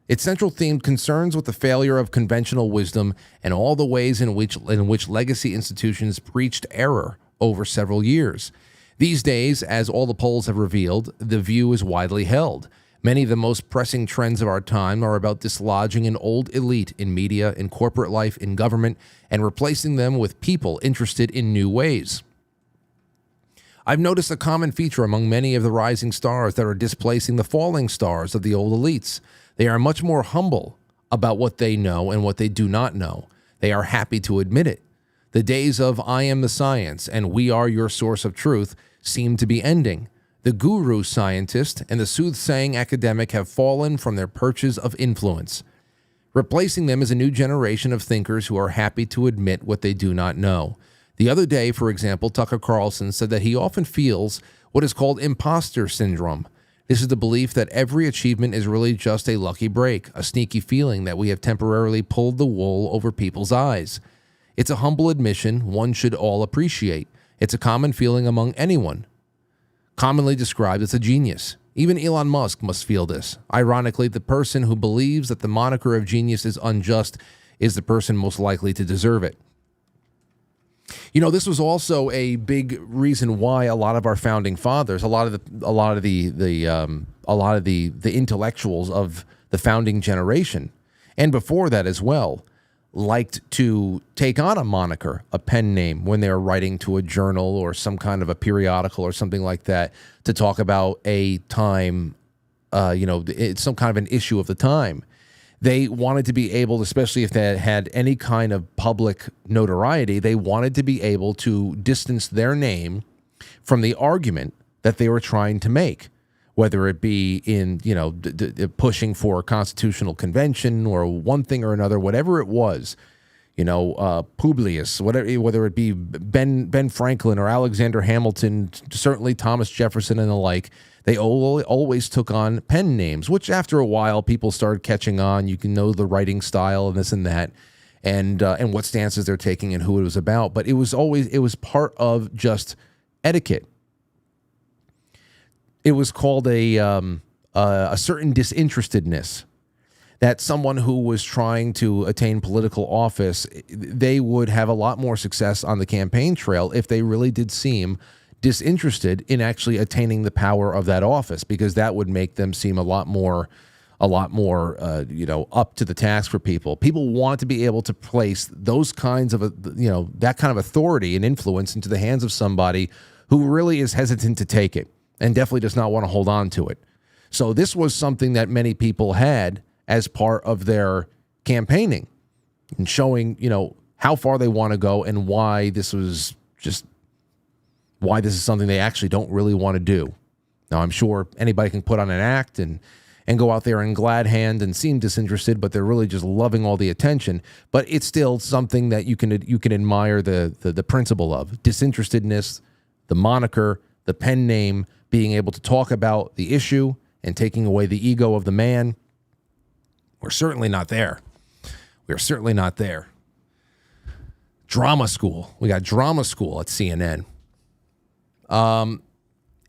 concerns with the failure of conventional wisdom and all the ways in which legacy institutions preached error over several years. These days, as all the polls have revealed, the view is widely held. Many of the most pressing trends of our time are about dislodging an old elite in media, in corporate life, in government, and replacing them with people interested in new ways. I've noticed a common feature among many of the rising stars that are displacing the falling stars of the old elites. They are much more humble about what they know and what they do not know. They are happy to admit it. The days of I am the science and we are your source of truth seem to be ending. The guru scientist and the soothsaying academic have fallen from their perches of influence. Replacing them is a new generation of thinkers who are happy to admit what they do not know. The other day, for example, Tucker Carlson said that he often feels what is called imposter syndrome. This is the belief that every achievement is really just a lucky break, a sneaky feeling that we have temporarily pulled the wool over people's eyes. It's a humble admission one should all appreciate. It's a common feeling among anyone, commonly described as a genius. Even Elon Musk must feel this. Ironically, the person who believes that the moniker of genius is unjust is the person most likely to deserve it. You know, this was also a big reason why a lot of our founding fathers, a lot of the intellectuals of the founding generation, and before that as well, liked to take on a moniker, a pen name, when they were writing to a journal or some kind of a periodical or something like that to talk about a time, it's some kind of an issue of the time. They wanted to be able, especially if they had any kind of public notoriety, they wanted to be able to distance their name from the argument that they were trying to make, whether it be in, pushing for a constitutional convention or one thing or another, whatever it was, Publius, whether it be Ben Franklin or Alexander Hamilton, certainly Thomas Jefferson and the like. They always took on pen names, which after a while people started catching on. You can know the writing style and this and that, and what stances they're taking and who it was about. But it was part of just etiquette. It was called a certain disinterestedness, that someone who was trying to attain political office, they would have a lot more success on the campaign trail if they really did seem disinterested in actually attaining the power of that office, because that would make them seem a lot more up to the task for people. People want to be able to place those kinds of that kind of authority and influence into the hands of somebody who really is hesitant to take it and definitely does not want to hold on to it. So this was something that many people had as part of their campaigning and showing, how far they want to go and why this is something they actually don't really want to do. Now, I'm sure anybody can put on an act and go out there in glad hand and seem disinterested, but they're really just loving all the attention. But it's still something that you can admire the principle of disinterestedness, the moniker, the pen name, being able to talk about the issue and taking away the ego of the man. We're certainly not there. We're certainly not there. Drama school. We got drama school at CNN.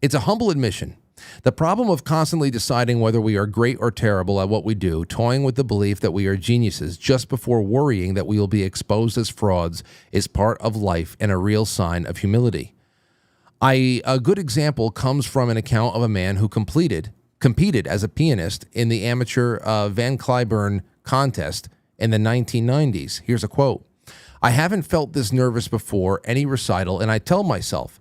It's a humble admission. The problem of constantly deciding whether we are great or terrible at what we do, toying with the belief that we are geniuses just before worrying that we will be exposed as frauds, is part of life and a real sign of humility. A good example comes from an account of a man who competed as a pianist in the amateur Van Cliburn contest in the 1990s. Here's a quote. "I haven't felt this nervous before any recital, and I tell myself,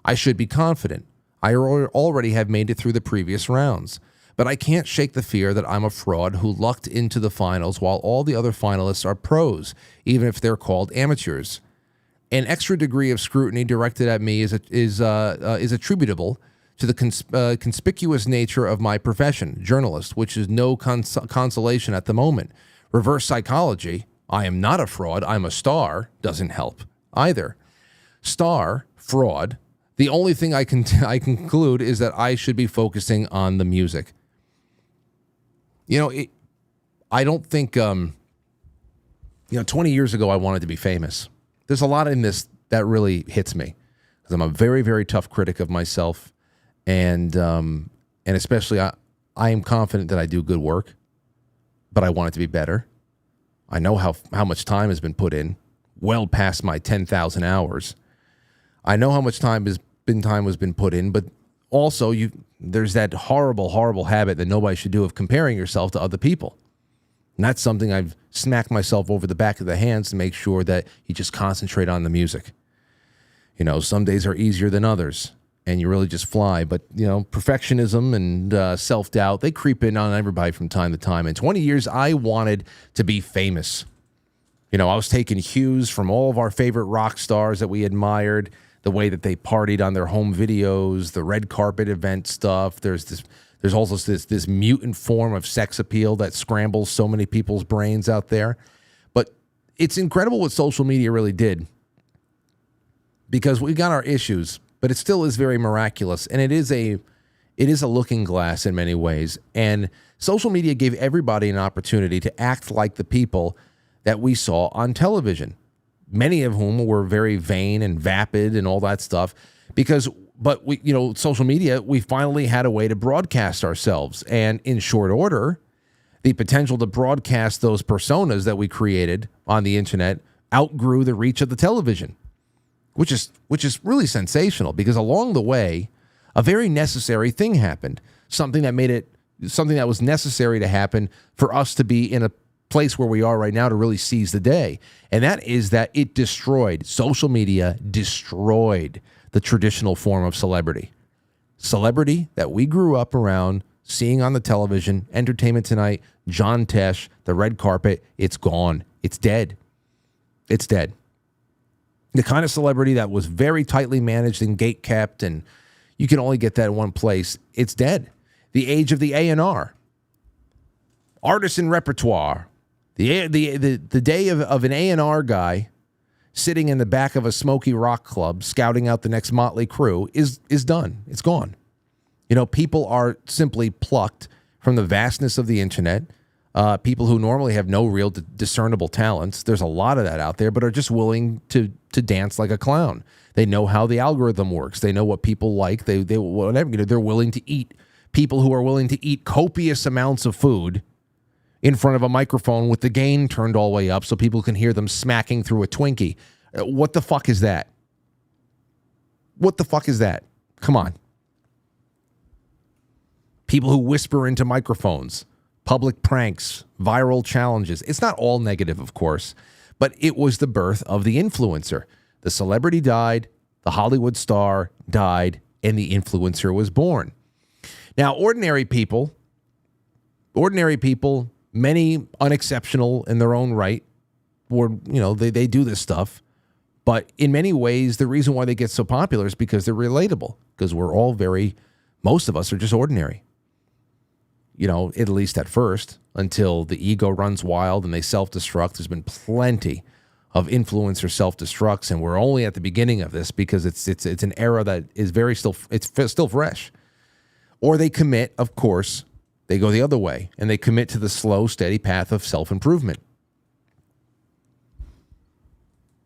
I should be confident. I already have made it through the previous rounds. But I can't shake the fear that I'm a fraud who lucked into the finals while all the other finalists are pros, even if they're called amateurs. An extra degree of scrutiny directed at me is attributable to the conspicuous nature of my profession, journalist, which is no consolation at the moment. Reverse psychology, I am not a fraud, I'm a star, doesn't help either. Star, fraud, the only thing I conclude is that I should be focusing on the music." I don't think, 20 years ago I wanted to be famous. There's a lot in this that really hits me because I'm a very, very tough critic of myself. And especially I am confident that I do good work, but I want it to be better. I know how much time has been put in, well past my 10,000 hours. I know how much time has been put in, but also, there's that horrible, horrible habit that nobody should do of comparing yourself to other people. And that's something I've smacked myself over the back of the hands to make sure that you just concentrate on the music. You know, some days are easier than others, and you really just fly. But, you know, perfectionism and self-doubt, they creep in on everybody from time to time. In 20 years, I wanted to be famous. You know, I was taking cues from all of our favorite rock stars that we admired, the way that they partied on their home videos, the red carpet event stuff. There's also this mutant form of sex appeal that scrambles so many people's brains out there. But it's incredible what social media really did, because we got our issues, but it still is very miraculous. And it is a looking glass in many ways. And social media gave everybody an opportunity to act like the people that we saw on television, many of whom were very vain and vapid and all that stuff. But we, you know, social media, we finally had a way to broadcast ourselves. And in short order, the potential to broadcast those personas that we created on the internet outgrew the reach of the television, which is really sensational, because along the way, a very necessary thing happened, something that was necessary to happen for us to be in a place where we are right now to really seize the day. And that is that social media destroyed the traditional form of celebrity. Celebrity that we grew up around, seeing on the television, Entertainment Tonight, John Tesh, the red carpet, it's gone. It's dead. It's dead. The kind of celebrity that was very tightly managed and gate-kept, and you can only get that in one place, it's dead. The age of the A&R. Artisan repertoire. The day of an A&R guy sitting in the back of a smoky rock club scouting out the next Motley Crue is done. It's gone. You know, people are simply plucked from the vastness of the internet. People who normally have no real discernible talents, there's a lot of that out there, but are just willing to dance like a clown. They know how the algorithm works. They know what people like. They whatever, you know, they're willing to eat. People who are willing to eat copious amounts of food in front of a microphone with the gain turned all the way up so people can hear them smacking through a Twinkie. What the fuck is that? What the fuck is that? Come on. People who whisper into microphones, public pranks, viral challenges. It's not all negative, of course, but it was the birth of the influencer. The celebrity died, the Hollywood star died, and the influencer was born. Now, ordinary people, many unexceptional in their own right, or, you know, they do this stuff. But in many ways, the reason why they get so popular is because they're relatable, because most of us are just ordinary. You know, at least at first, until the ego runs wild and they self-destruct. There's been plenty of influencer self-destructs, and we're only at the beginning of this because it's an era that is still fresh. Or they commit, of course, they go the other way, and they commit to the slow, steady path of self-improvement.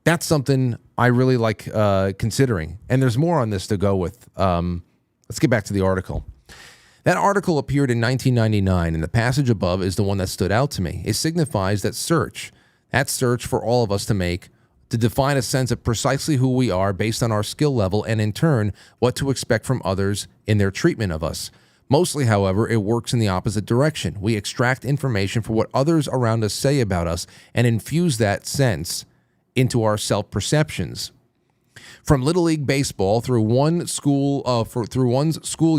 That's something I really like considering. And there's more on this to go with. Let's get back to the article. That article appeared in 1999, and the passage above is the one that stood out to me. It signifies that search for all of us to define a sense of precisely who we are based on our skill level, and in turn, what to expect from others in their treatment of us. Mostly, however, it works in the opposite direction. We extract information for what others around us say about us and infuse that sense into our self-perceptions. From Little League Baseball through one's school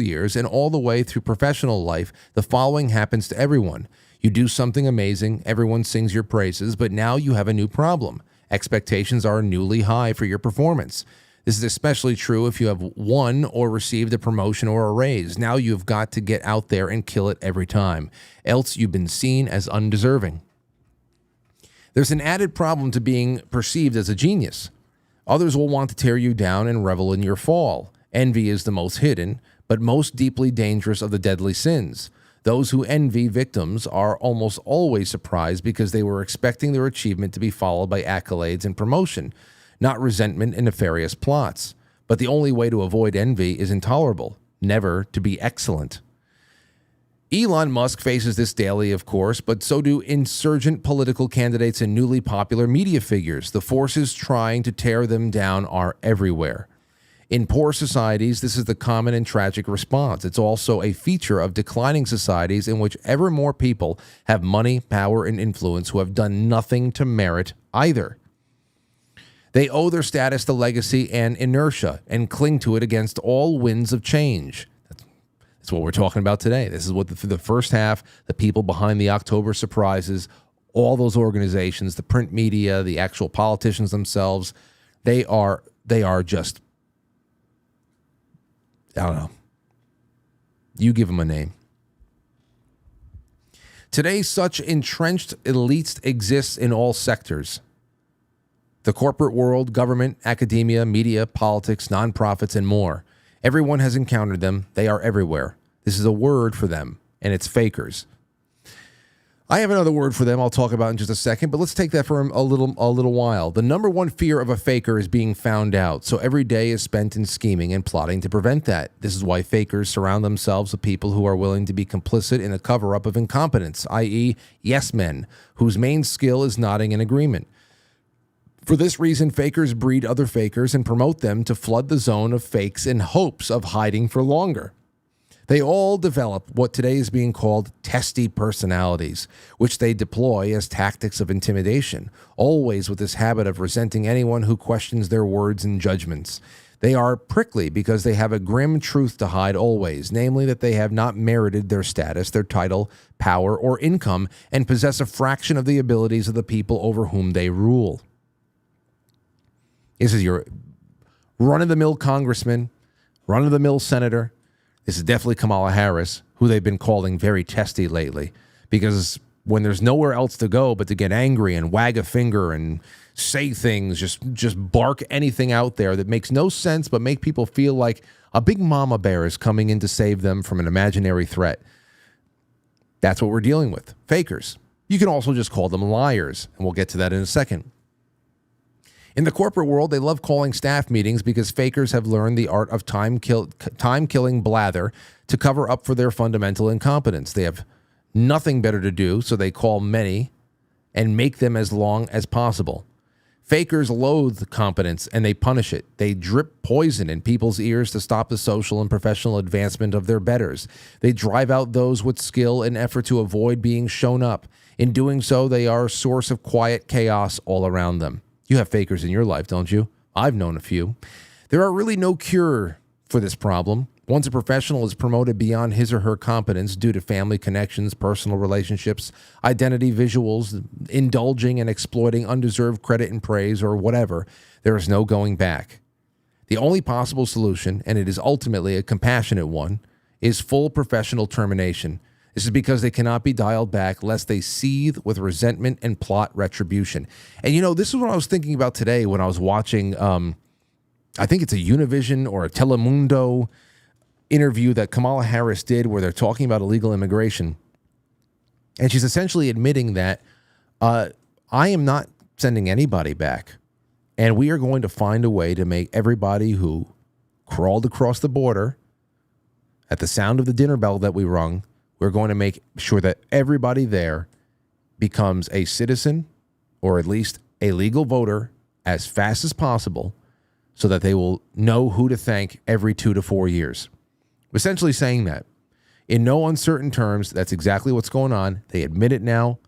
years and all the way through professional life, the following happens to everyone. You do something amazing, everyone sings your praises, but now you have a new problem. Expectations are newly high for your performance. This is especially true if you have won or received a promotion or a raise. Now you've got to get out there and kill it every time, else you've been seen as undeserving. There's an added problem to being perceived as a genius. Others will want to tear you down and revel in your fall. Envy is the most hidden, but most deeply dangerous of the deadly sins. Those who envy victims are almost always surprised because they were expecting their achievement to be followed by accolades and promotion, not resentment and nefarious plots. But the only way to avoid envy is intolerable, never to be excellent. Elon Musk faces this daily, of course, but so do insurgent political candidates and newly popular media figures. The forces trying to tear them down are everywhere. In poor societies, this is the common and tragic response. It's also a feature of declining societies in which ever more people have money, power, and influence who have done nothing to merit either. They owe their status to legacy and inertia and cling to it against all winds of change. That's what we're talking about today. This is what the first half, the people behind the October surprises, all those organizations, the print media, the actual politicians themselves, they are just, I don't know. You give them a name. Today, such entrenched elites exist in all sectors. The corporate world, government, academia, media, politics, nonprofits, and more. Everyone has encountered them. They are everywhere. This is a word for them, and it's fakers. I have another word for them I'll talk about in just a second, but let's take that for a little while. The number one fear of a faker is being found out, so every day is spent in scheming and plotting to prevent that. This is why fakers surround themselves with people who are willing to be complicit in a cover-up of incompetence, i.e. yes men, whose main skill is nodding in agreement. For this reason, fakers breed other fakers and promote them to flood the zone of fakes in hopes of hiding for longer. They all develop what today is being called testy personalities, which they deploy as tactics of intimidation, always with this habit of resenting anyone who questions their words and judgments. They are prickly because they have a grim truth to hide always, namely that they have not merited their status, their title, power, or income, and possess a fraction of the abilities of the people over whom they rule. This is your run-of-the-mill congressman, run-of-the-mill senator. This is definitely Kamala Harris, who they've been calling very testy lately, because when there's nowhere else to go but to get angry and wag a finger and say things, just bark anything out there that makes no sense but make people feel like a big mama bear is coming in to save them from an imaginary threat. That's what we're dealing with. Fakers. You can also just call them liars, and we'll get to that in a second. In the corporate world, they love calling staff meetings because fakers have learned the art of time-killing blather to cover up for their fundamental incompetence. They have nothing better to do, so they call many and make them as long as possible. Fakers loathe competence, and they punish it. They drip poison in people's ears to stop the social and professional advancement of their betters. They drive out those with skill in effort to avoid being shown up. In doing so, they are a source of quiet chaos all around them. You have fakers in your life, don't you? I've known a few. There are really no cure for this problem. Once a professional is promoted beyond his or her competence due to family connections, personal relationships, identity visuals, indulging and exploiting undeserved credit and praise, or whatever, there is no going back. The only possible solution, and it is ultimately a compassionate one, is full professional termination. This is because they cannot be dialed back lest they seethe with resentment and plot retribution. And, this is what I was thinking about today when I was watching, I think it's a Univision or a Telemundo interview that Kamala Harris did where they're talking about illegal immigration. And she's essentially admitting that I am not sending anybody back. And we are going to find a way to make everybody who crawled across the border at the sound of the dinner bell that we rung, we're going to make sure that everybody there becomes a citizen or at least a legal voter as fast as possible so that they will know who to thank every 2 to 4 years. Essentially saying that. In no uncertain terms, that's exactly what's going on. They admit it now.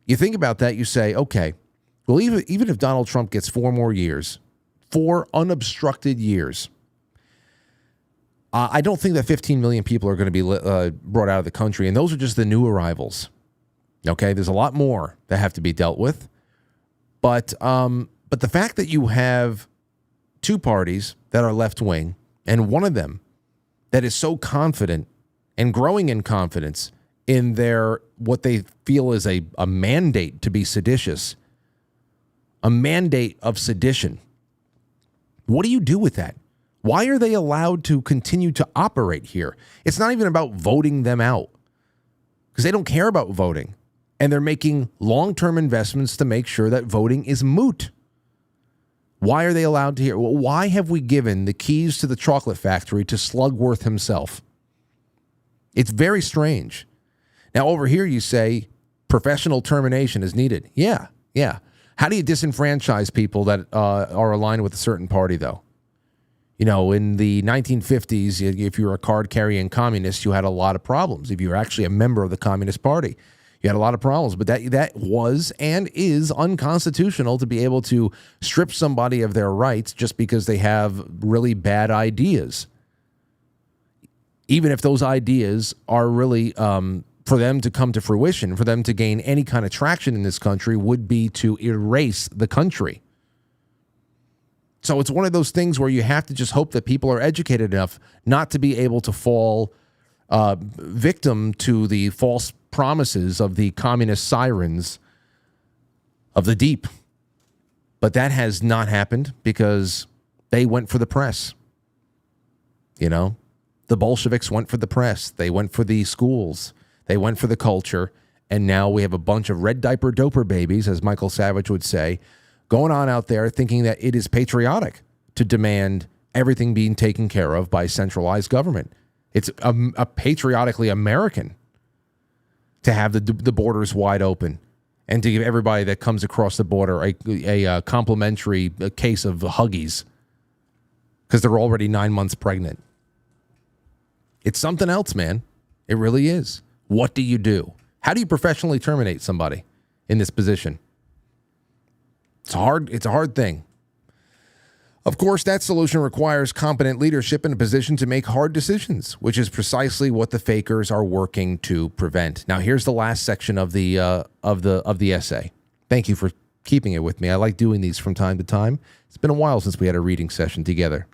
You think about that, you say, okay, well, even if Donald Trump gets 4 more years, 4 unobstructed years, I don't think that 15 million people are going to be brought out of the country, and those are just the new arrivals. Okay, there's a lot more that have to be dealt with, but the fact that you have 2 parties that are left wing, and one of them that is so confident and growing in confidence in their what they feel is a mandate to be seditious, a mandate of sedition. What do you do with that? Why are they allowed to continue to operate here? It's not even about voting them out because they don't care about voting. And they're making long-term investments to make sure that voting is moot. Why are they allowed to hear? Well, why have we given the keys to the chocolate factory to Slugworth himself? It's very strange. Now, over here you say professional termination is needed. Yeah. How do you disenfranchise people that are aligned with a certain party, though? You know, in the 1950s, if you were a card-carrying communist, you had a lot of problems. If you were actually a member of the Communist Party, you had a lot of problems. But that was and is unconstitutional to be able to strip somebody of their rights just because they have really bad ideas. Even if those ideas are really, for them to come to fruition, for them to gain any kind of traction in this country, would be to erase the country. So it's one of those things where you have to just hope that people are educated enough not to be able to fall victim to the false promises of the communist sirens of the deep. But that has not happened because they went for the press. You know, the Bolsheviks went for the press. They went for the schools. They went for the culture. And now we have a bunch of red diaper doper babies, as Michael Savage would say, going on out there thinking that it is patriotic to demand everything being taken care of by centralized government. It's a patriotically American to have the borders wide open and to give everybody that comes across the border a complimentary case of Huggies because they're already 9 months pregnant. It's something else, man. It really is. What do you do? How do you professionally terminate somebody in this position? It's a hard thing. Of course, that solution requires competent leadership in a position to make hard decisions, which is precisely what the fakers are working to prevent. Now, here's the last section of the essay. Thank you for keeping it with me. I like doing these from time to time. It's been a while since we had a reading session together.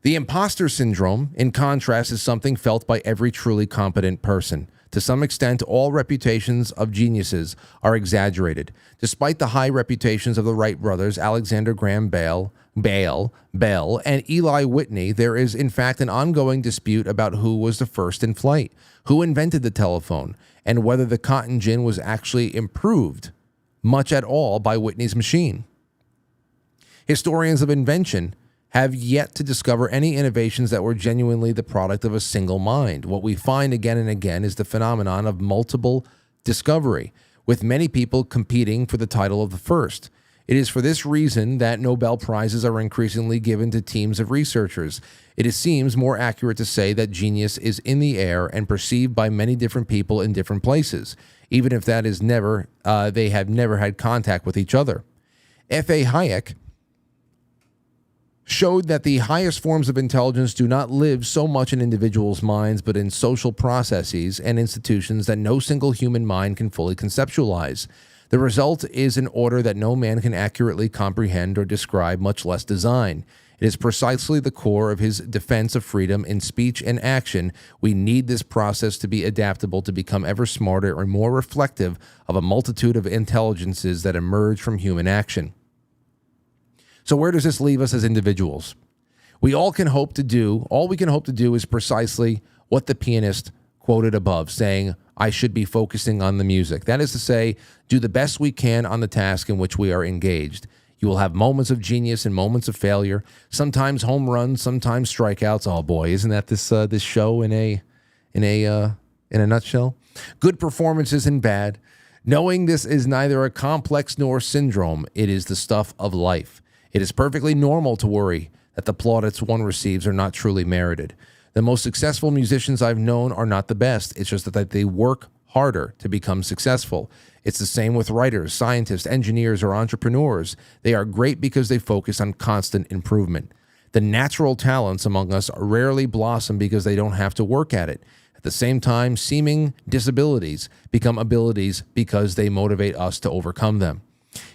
The imposter syndrome, in contrast, is something felt by every truly competent person. To some extent, all reputations of geniuses are exaggerated. Despite the high reputations of the Wright brothers, Alexander Graham Bell, and Eli Whitney, there is in fact an ongoing dispute about who was the first in flight, who invented the telephone, and whether the cotton gin was actually improved much at all by Whitney's machine. Historians of invention have yet to discover any innovations that were genuinely the product of a single mind. What we find again and again is the phenomenon of multiple discovery, with many people competing for the title of the first. It is for this reason that Nobel Prizes are increasingly given to teams of researchers. It seems more accurate to say that genius is in the air and perceived by many different people in different places, even if that is they have never had contact with each other. F.A. Hayek showed that the highest forms of intelligence do not live so much in individuals' minds, but in social processes and institutions that no single human mind can fully conceptualize. The result is an order that no man can accurately comprehend or describe, much less design. It is precisely the core of his defense of freedom in speech and action. We need this process to be adaptable, to become ever smarter and more reflective of a multitude of intelligences that emerge from human action. So where does this leave us as individuals? All we can hope to do is precisely what the pianist quoted above, saying, I should be focusing on the music. That is to say, do the best we can on the task in which we are engaged. You will have moments of genius and moments of failure, sometimes home runs, sometimes strikeouts. Oh boy, isn't that this show in a nutshell? Good performances and bad. Knowing this is neither a complex nor syndrome, it is the stuff of life. It is perfectly normal to worry that the plaudits one receives are not truly merited. The most successful musicians I've known are not the best. It's just that they work harder to become successful. It's the same with writers, scientists, engineers, or entrepreneurs. They are great because they focus on constant improvement. The natural talents among us rarely blossom because they don't have to work at it. At the same time, seeming disabilities become abilities because they motivate us to overcome them.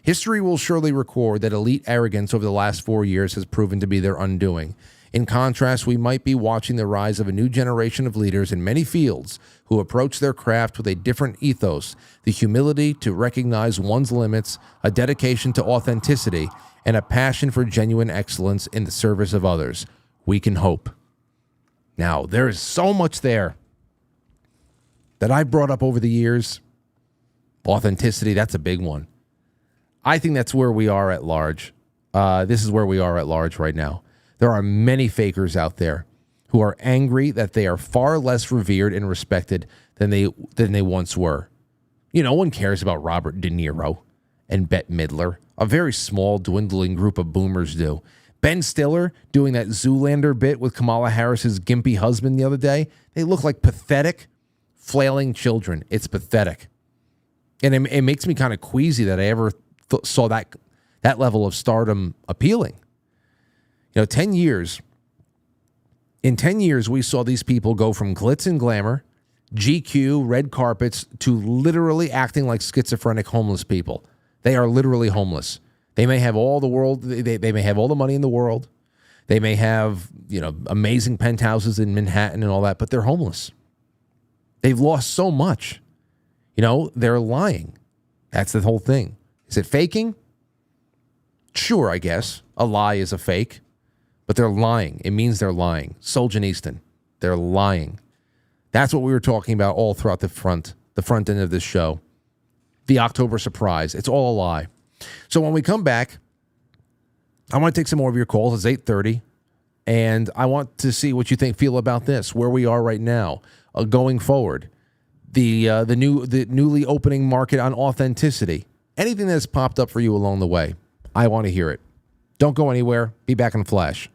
History will surely record that elite arrogance over the last 4 years has proven to be their undoing. In contrast, we might be watching the rise of a new generation of leaders in many fields who approach their craft with a different ethos, the humility to recognize one's limits, a dedication to authenticity, and a passion for genuine excellence in the service of others. We can hope. Now, there is so much there that I've brought up over the years. Authenticity, that's a big one. I think that's where we are at large. This is where we are at large right now. There are many fakers out there who are angry that they are far less revered and respected than they once were. You know, no one cares about Robert De Niro and Bette Midler. A very small, dwindling group of boomers do. Ben Stiller doing that Zoolander bit with Kamala Harris's gimpy husband the other day. They look like pathetic, flailing children. It's pathetic. And it makes me kind of queasy that I ever saw that level of stardom appealing. 10 years. In 10 years, we saw these people go from glitz and glamour, GQ, red carpets, to literally acting like schizophrenic homeless people. They are literally homeless. They may have all the world. They may have all the money in the world. They may have, amazing penthouses in Manhattan and all that, but they're homeless. They've lost so much. They're lying. That's the whole thing. Is it faking? Sure, I guess. A lie is a fake. But they're lying. It means they're lying. Solzhenitsyn. They're lying. That's what we were talking about all throughout the front end of this show. The October surprise. It's all a lie. So when we come back, I want to take some more of your calls. It's 8:30. And I want to see what you feel about this, where we are right now, going forward. The newly opening market on authenticity. Anything that's popped up for you along the way. I want to hear it. Don't go anywhere. Be back in a flash.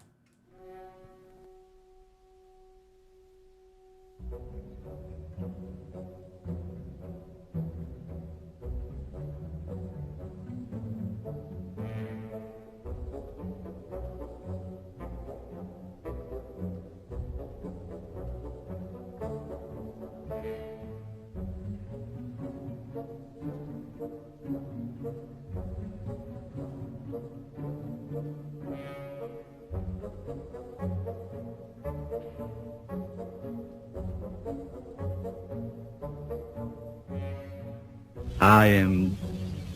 I am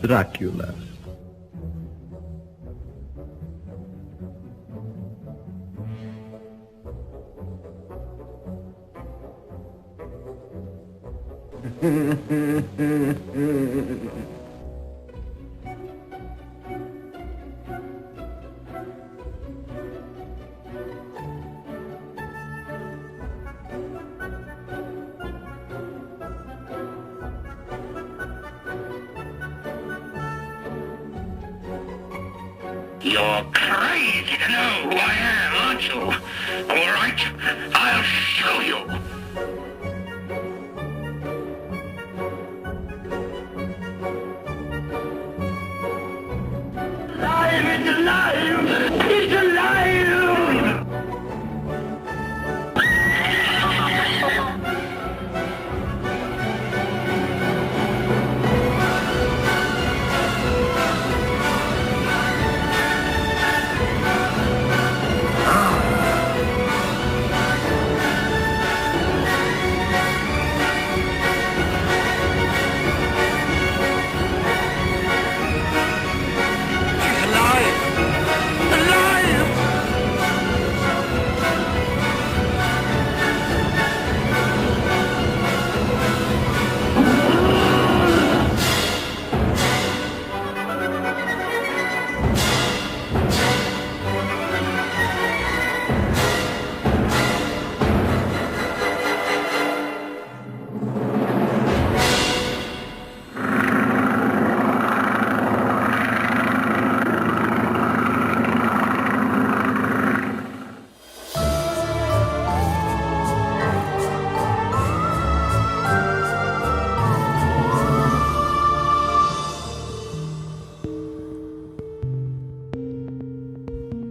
Dracula. You're crazy to know who I am, aren't you? All right, I'll show you. Alive, it's alive! It's alive!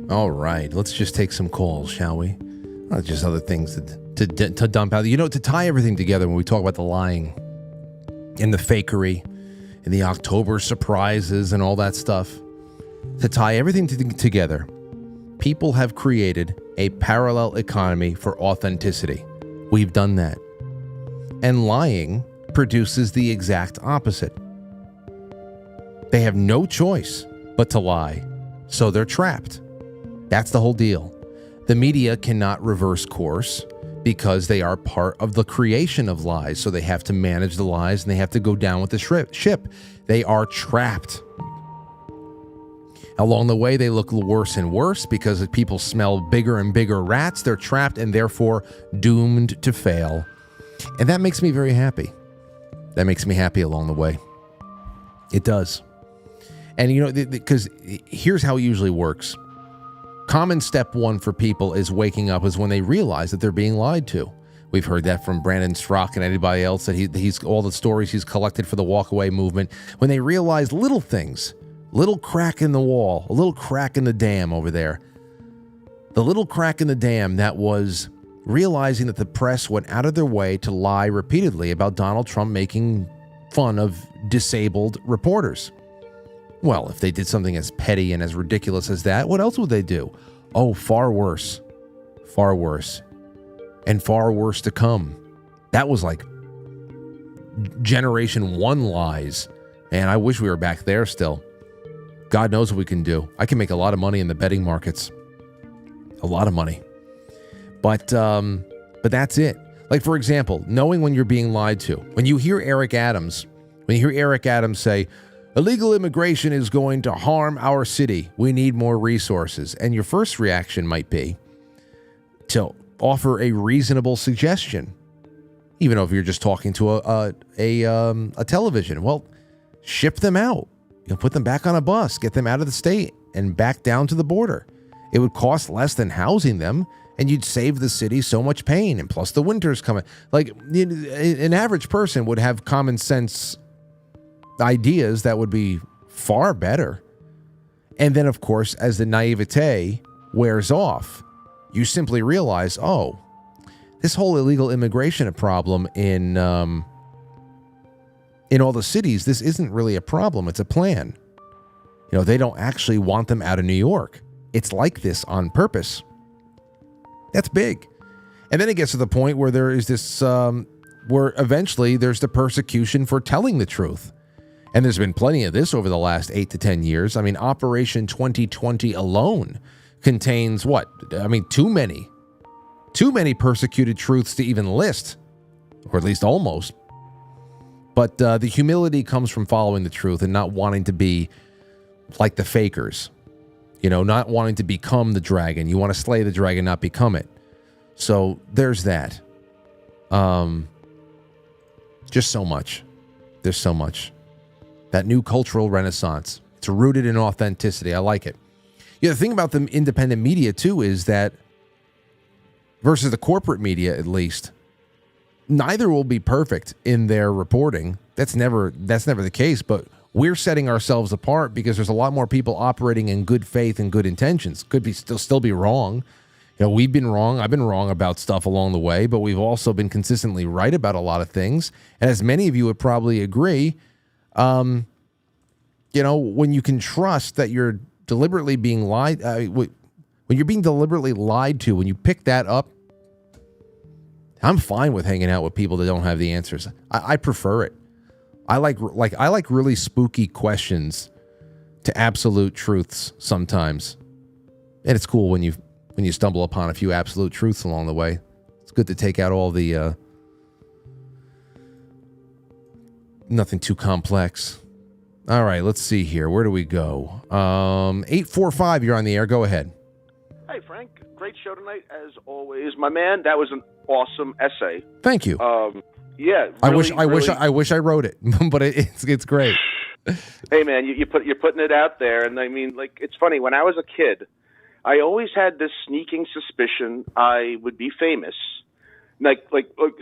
All right, let's just take some calls, shall we? Just other things to dump out. To tie everything together when we talk about the lying and the fakery and the October surprises and all that stuff. To tie everything together, people have created a parallel economy for authenticity. We've done that. And lying produces the exact opposite. They have no choice but to lie, so they're trapped. That's the whole deal. The media cannot reverse course because they are part of the creation of lies. So they have to manage the lies and they have to go down with the ship. They are trapped. Along the way, they look worse and worse because people smell bigger and bigger rats. They're trapped and therefore doomed to fail. And that makes me very happy. That makes me happy along the way. It does. And because here's how it usually works. Common step one for people is waking up is when they realize that they're being lied to. We've heard that from Brandon Strzok and anybody else that he's all the stories he's collected for the walkaway movement. When they realize little things, little crack in the wall, a little crack in the dam over there. The little crack in the dam that was realizing that the press went out of their way to lie repeatedly about Donald Trump making fun of disabled reporters. Well, if they did something as petty and as ridiculous as that, what else would they do? Oh, far worse. Far worse. And far worse to come. That was like generation one lies. And I wish we were back there still. God knows what we can do. I can make a lot of money in the betting markets. A lot of money. But that's it. Like, for example, knowing when you're being lied to. When you hear Eric Adams say, illegal immigration is going to harm our city. We need more resources. And your first reaction might be to offer a reasonable suggestion. Even if you're just talking to a television. Well, ship them out. Put them back on a bus. Get them out of the state and back down to the border. It would cost less than housing them, and you'd save the city so much pain. And plus the winter's coming. Like, an average person would have common sense ideas that would be far better. And then, of course, as the naivete wears off, you simply realize, oh, this whole illegal immigration problem in all the cities, this isn't really a problem. It's a plan. They don't actually want them out of New York. It's like this on purpose. That's big. And then it gets to the point where there is this, where eventually there's the persecution for telling the truth. And there's been plenty of this over the last 8 to 10 years. I mean, Operation 2020 alone contains what? I mean, too many persecuted truths to even list, or at least almost. But the humility comes from following the truth and not wanting to be like the fakers. Not wanting to become the dragon. You want to slay the dragon, not become it. So there's that. Just so much. There's so much. That new cultural renaissance. It's rooted in authenticity. I like it. The thing about the independent media, too, is that versus the corporate media, at least, neither will be perfect in their reporting. That's never the case, but we're setting ourselves apart because there's a lot more people operating in good faith and good intentions. Could be still be wrong. We've been wrong. I've been wrong about stuff along the way, but we've also been consistently right about a lot of things. And as many of you would probably agree, when you can trust that you're deliberately being lied, when you're being deliberately lied to, when you pick that up, I'm fine with hanging out with people that don't have the answers. I prefer it. I like really spooky questions to absolute truths sometimes. And it's cool when you stumble upon a few absolute truths along the way. It's good to take out all the nothing too complex. All right, let's see here. Where do we go? 845, you're on the air. Go ahead. Hey, Frank. Great show tonight, as always. My man, that was an awesome essay. Thank you. Yeah. Really, I wish I wrote it, but it's great. Hey, man, you're putting it out there, and I mean, like, it's funny. When I was a kid, I always had this sneaking suspicion I would be famous.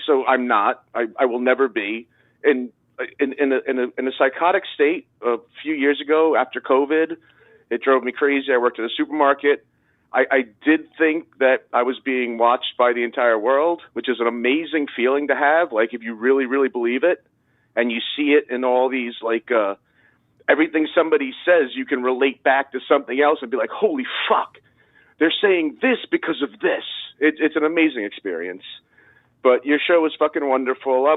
So I'm not. I will never be. And in a psychotic state a few years ago after COVID, it drove me crazy. I worked at a supermarket. I did think that I was being watched by the entire world, which is an amazing feeling to have. Like, if you really, really believe it, and you see it in all these, everything somebody says, you can relate back to something else and be like, holy fuck, they're saying this because of this. It's an amazing experience. But your show is fucking wonderful.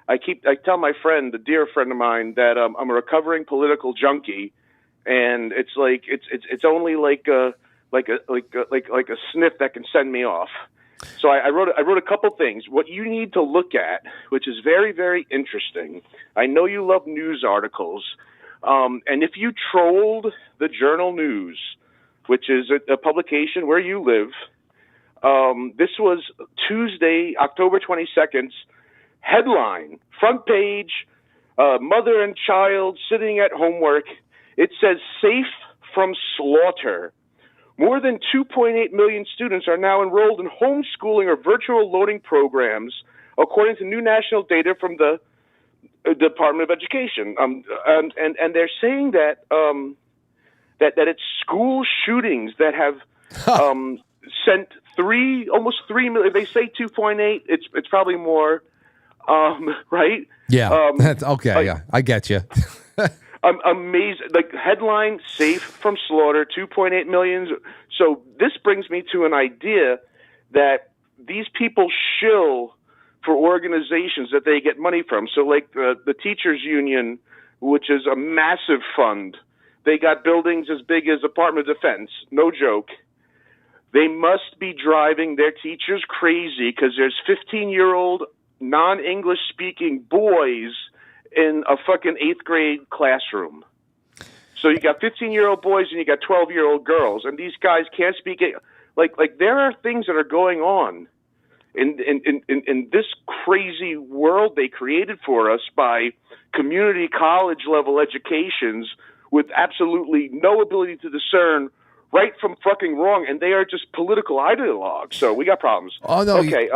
I tell my friend, a dear friend of mine, that I'm a recovering political junkie, and it's only like a sniff that can send me off. So I wrote a couple things. What you need to look at, which is very, very interesting. I know you love news articles, and if you trolled the Journal News, which is a publication where you live, this was Tuesday, October 22nd. Headline, front page, mother and child sitting at homework. It says, safe from slaughter. More than 2.8 million students are now enrolled in homeschooling or virtual learning programs, according to new national data from the Department of Education. And they're saying that that it's school shootings that have sent almost 3 million. They say 2.8. It's probably more, right? Yeah, that's okay. Yeah, I get you. Amazing. Like headline, safe from slaughter, 2.8 million. So this brings me to an idea that these people shill for organizations that they get money from. So like the teachers union, which is a massive fund, they got buildings as big as Department of Defense. No joke. They must be driving their teachers crazy because there's 15-year-old non-English speaking boys in a fucking 8th grade classroom. So you got 15-year-old boys and you got 12-year-old girls, and these guys can't speak it. Like there are things that are going on in this crazy world they created for us by community college level educations with absolutely no ability to discern right from fucking wrong, and they are just political ideologues. So we got problems. Oh no, okay.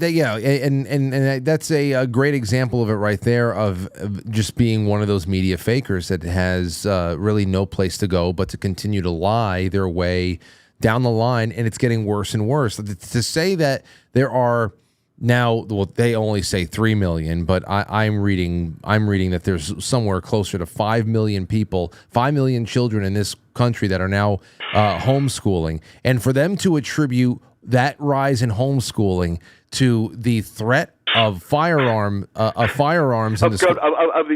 Yeah, and that's a great example of it right there, of just being one of those media fakers that has really no place to go but to continue to lie their way down the line, and it's getting worse and worse. To say that there are now, well, they only say 3 million, but I'm reading that there's somewhere closer to 5 million people, 5 million children in this country that are now homeschooling, and for them to attribute that rise in homeschooling to the threat of firearms in the school. Of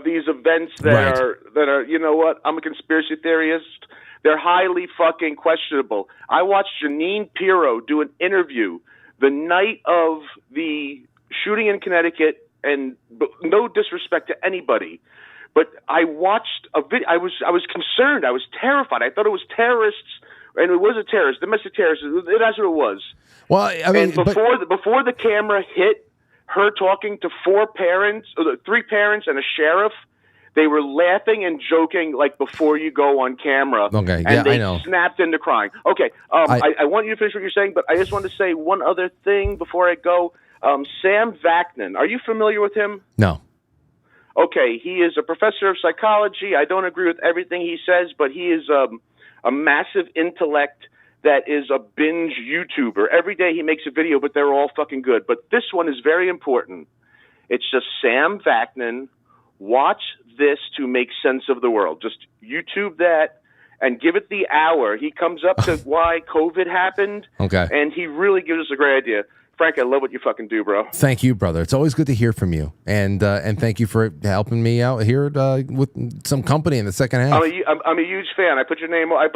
these events that Right. are, you know what? I'm a conspiracy theorist. They're highly fucking questionable. I watched Janine Pirro do an interview the night of the shooting in Connecticut, and no disrespect to anybody, but I watched a video. I was concerned. I was terrified. I thought it was terrorists, and it was a terrorist, domestic terrorist. That's what it was. Well, I mean, and before the camera hit her talking to 4 parents, or 3 parents and a sheriff, they were laughing and joking like before you go on camera. Okay, and yeah, they I know. snapped into crying. Okay, I want you to finish what you're saying, but I just want to say one other thing before I go. Sam Vaknin, are you familiar with him? No. Okay, he is a professor of psychology. I don't agree with everything he says, but he is a massive intellect that is a binge YouTuber. Every day he makes a video, but they're all fucking good. But this one is very important. It's just Sam Vaknin. Watch this to make sense of the world. Just YouTube that and give it the hour. He comes up to why COVID happened. Okay. And he really gives us a great idea. Frank, I love what you fucking do, bro. Thank you, brother. It's always good to hear from you, and thank you for helping me out here with some company in the second half. I'm a huge fan. I put your name. I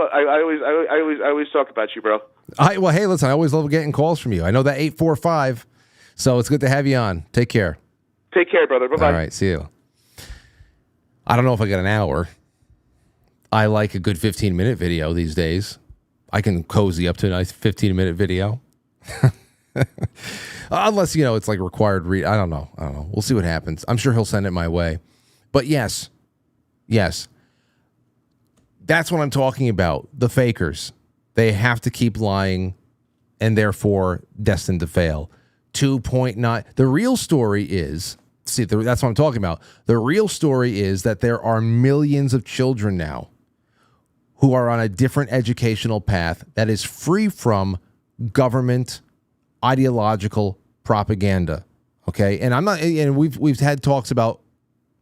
always talk about you, bro. Well, hey, listen, I always love getting calls from you. I know that 845, so it's good to have you on. Take care. Take care, brother. Bye-bye. All right, see you. I don't know if I got an hour. I like a good 15-minute video these days. I can cozy up to a nice 15-minute video. Unless, it's like required read. I don't know. We'll see what happens. I'm sure he'll send it my way. But yes. That's what I'm talking about. The fakers. They have to keep lying and therefore destined to fail. 2.9. The real story is... See, that's what I'm talking about. The real story is that there are millions of children now who are on a different educational path that is free from government ideological propaganda. Okay, and I'm not. And we've had talks about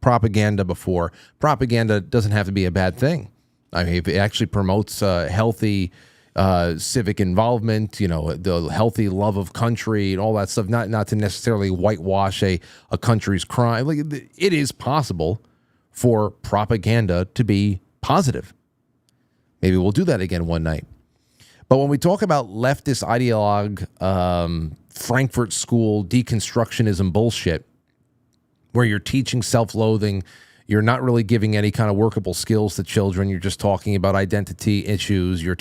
propaganda before. Propaganda doesn't have to be a bad thing. I mean, it actually promotes healthy civic involvement, the healthy love of country and all that stuff, not to necessarily whitewash a country's crime. Like, it is possible for propaganda to be positive. Maybe we'll do that again one night. But when we talk about leftist ideologue, Frankfurt School deconstructionism bullshit, where you're teaching self-loathing, you're not really giving any kind of workable skills to children. You're just talking about identity issues. You're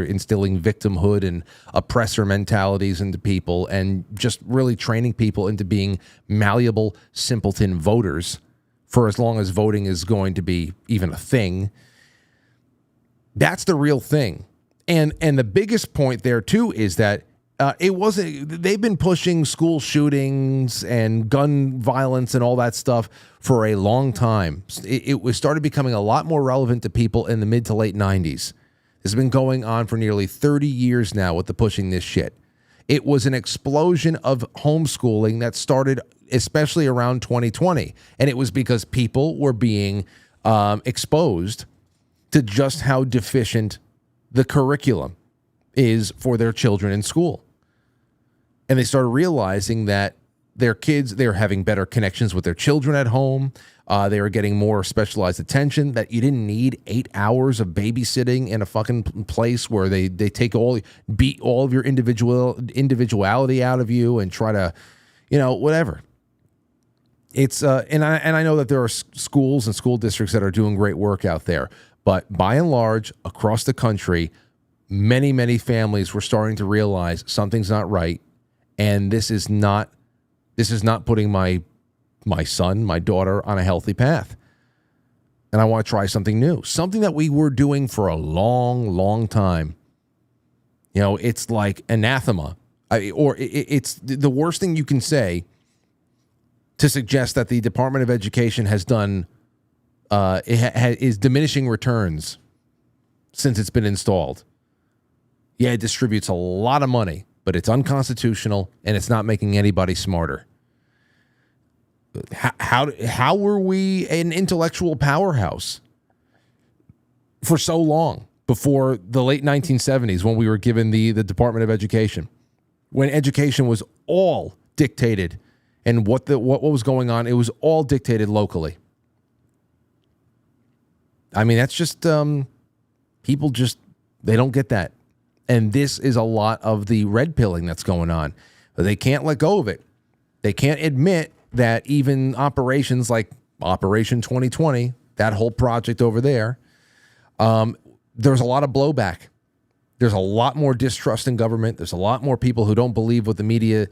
instilling victimhood and oppressor mentalities into people, and just really training people into being malleable, simpleton voters for as long as voting is going to be even a thing. That's the real thing. And the biggest point there, too, is that it wasn't. They've been pushing school shootings and gun violence and all that stuff for a long time. It was started becoming a lot more relevant to people in the mid to late 90s. This has been going on for nearly 30 years now with the pushing this shit. It was an explosion of homeschooling that started especially around 2020. And it was because people were being exposed to just how deficient the curriculum is for their children in school. And they started realizing that their kids, they're having better connections with their children at home. They were getting more specialized attention, that you didn't need 8 hours of babysitting in a fucking place where they beat all of your individuality out of you and try to, whatever. It's and I know that there are schools and school districts that are doing great work out there, but by and large, across the country, many families were starting to realize something's not right, and this is not putting my son, my daughter on a healthy path. And I want to try something new, something that we were doing for a long time. It's like anathema, it's the worst thing you can say to suggest that the Department of Education has done is diminishing returns since it's been installed. Yeah, it distributes a lot of money, but it's unconstitutional and it's not making anybody smarter. How were we an intellectual powerhouse for so long before the late 1970s when we were given the Department of Education, when education was all dictated and what was going on, it was all dictated locally. I mean, that's just people they don't get that. And this is a lot of the red pilling that's going on. They can't let go of it. They can't admit that even operations like Operation 2020, that whole project over there, there's a lot of blowback. There's a lot more distrust in government. There's a lot more people who don't believe what the media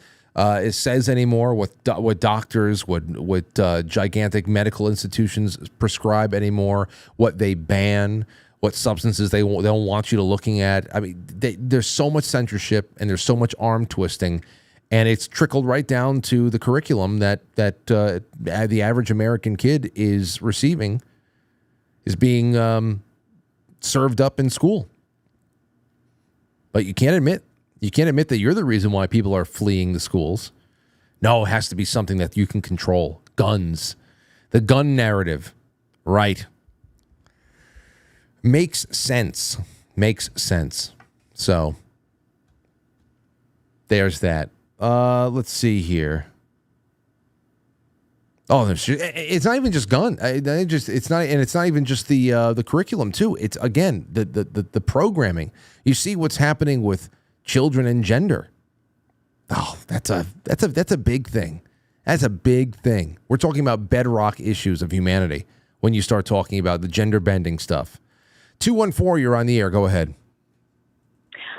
says anymore, what doctors, what gigantic medical institutions prescribe anymore, what they ban, what substances they don't want you to looking at. I mean, there's so much censorship and there's so much arm twisting, and it's trickled right down to the curriculum that the average American kid is receiving, is being served up in school. But you can't admit that you're the reason why people are fleeing the schools. No, it has to be something that you can control. Guns. The gun narrative. Right. Makes sense. So, there's that. Let's see here. Oh, it's not even just gun. It's not even just the curriculum too. It's again the programming. You see what's happening with children and gender. Oh, that's a big thing. That's a big thing. We're talking about bedrock issues of humanity when you start talking about the gender bending stuff. 214, you're on the air. Go ahead.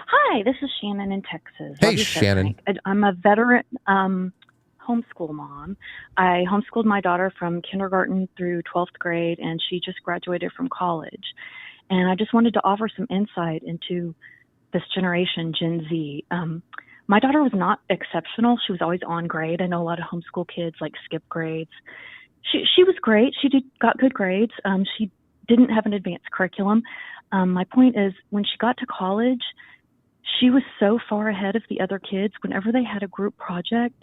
Hi, this is Shannon in Texas. Hey, Shannon. I'm a veteran homeschool mom. I homeschooled my daughter from kindergarten through 12th grade, and she just graduated from college. And I just wanted to offer some insight into this generation, Gen Z. My daughter was not exceptional. She was always on grade. I know a lot of homeschool kids like skip grades. She was great. She got good grades. She didn't have an advanced curriculum. My point is, when she got to college, she was so far ahead of the other kids. Whenever they had a group project,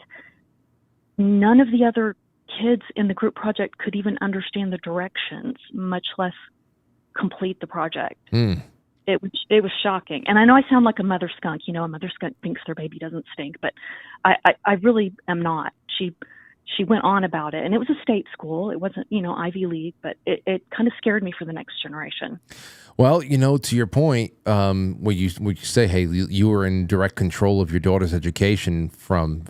none of the other kids in the group project could even understand the directions, much less complete the project. It was shocking. And I know I sound like a mother skunk. A mother skunk thinks their baby doesn't stink, but I really am not. She went on about it, and it was a state school. It wasn't, Ivy League, but it kind of scared me for the next generation. Well, to your point, when you say, hey, you were in direct control of your daughter's education from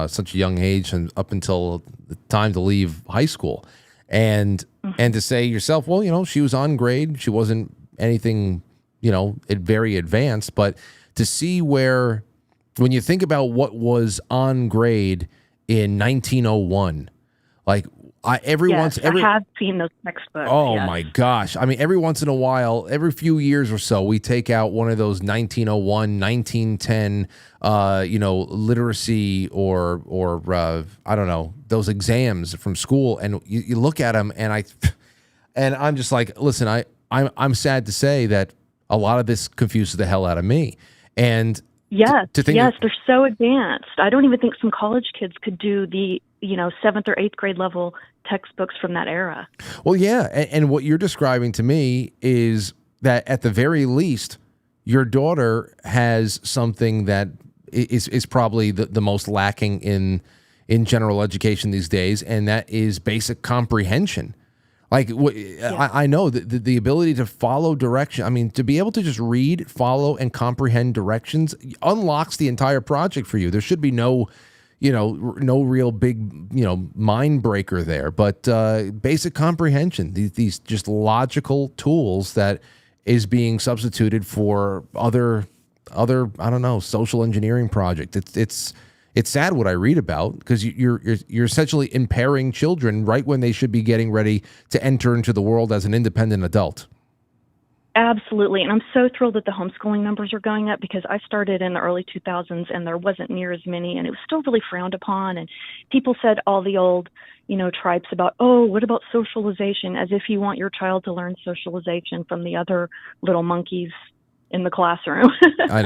such a young age and up until the time to leave high school, and to say yourself, well, she was on grade, she wasn't anything, very advanced, but to see where, when you think about what was on grade in 1901, like I have seen those textbooks. Oh yes. my gosh. I mean, every once in a while, every few years or so, we take out one of those 1901, 1910, literacy or I don't know, those exams from school. And you look at them and I'm just like, listen, I'm sad to say that a lot of this confuses the hell out of me. And yes, to think they're so advanced. I don't even think some college kids could do the 7th or 8th grade level textbooks from that era. Well, yeah, and what you're describing to me is that at the very least, your daughter has something that is probably the most lacking in general education these days, and that is basic comprehension. Like, I know that the ability to follow direction, I mean, to be able to just read, follow, and comprehend directions unlocks the entire project for you. There should be no real big, mind breaker there. But basic comprehension, these just logical tools that is being substituted for other I don't know, social engineering project. It's sad what I read about, because you're essentially impairing children right when they should be getting ready to enter into the world as an independent adult. Absolutely. And I'm so thrilled that the homeschooling numbers are going up, because I started in the early 2000s and there wasn't near as many, and it was still really frowned upon. And people said all the old, tribes about, oh, what about socialization? As if you want your child to learn socialization from the other little monkeys in the classroom. I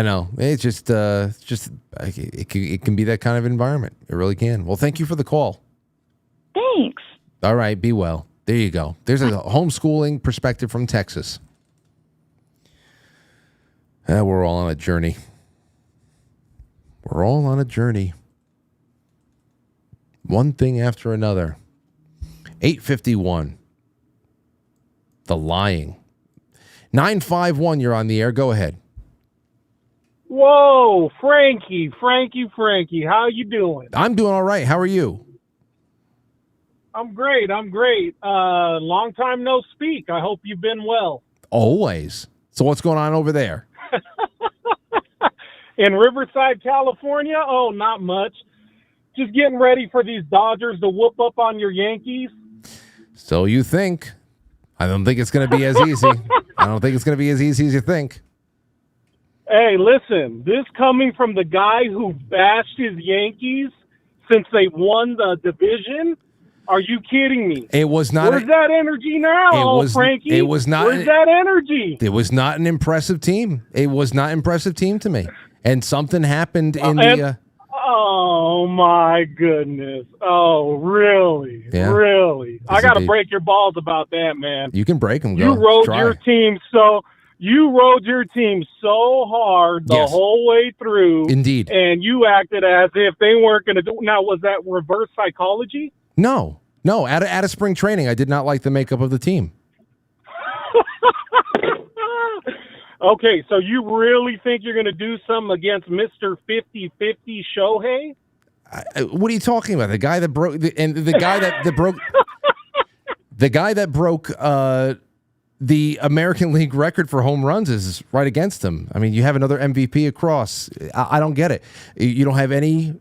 know. It's just it can be that kind of environment. It really can. Well, thank you for the call. Thanks. All right. Be well. There you go. There's a homeschooling perspective from Texas. We're all on a journey. We're all on a journey. One thing after another. 8:51. The lying. 951, you're on the air. Go ahead. Whoa, Frankie. How you doing? I'm doing all right. How are you? I'm great. Long time no speak. I hope you've been well. Always. So what's going on over there? In Riverside, California? Oh, not much. Just getting ready for these Dodgers to whoop up on your Yankees. So you think. I don't think it's going to be as easy. I don't think it's going to be as easy as you think. Hey, listen, this coming from the guy who bashed his Yankees since they won the division. Are you kidding me? It was not. Where's that energy now, Frankie? It was not. Where's that energy? It was not an impressive team. It was not an impressive team to me. And something happened in the. Oh my goodness! Oh really? Yeah. Really? Yes, I got to indeed. break your balls about that, man. You can break them. You rode your team so. You rode your team so hard the whole way through. Indeed. And you acted as if they weren't going to do. Now, was that reverse psychology? No. At a spring training, I did not like the makeup of the team. Okay, so you really think you're going to do something against Mr. 50-50 Shohei? What are you talking about? The guy that broke the guy that broke the guy that broke the American League record for home runs is right against him. I mean, you have another MVP across. I don't get it. You don't have any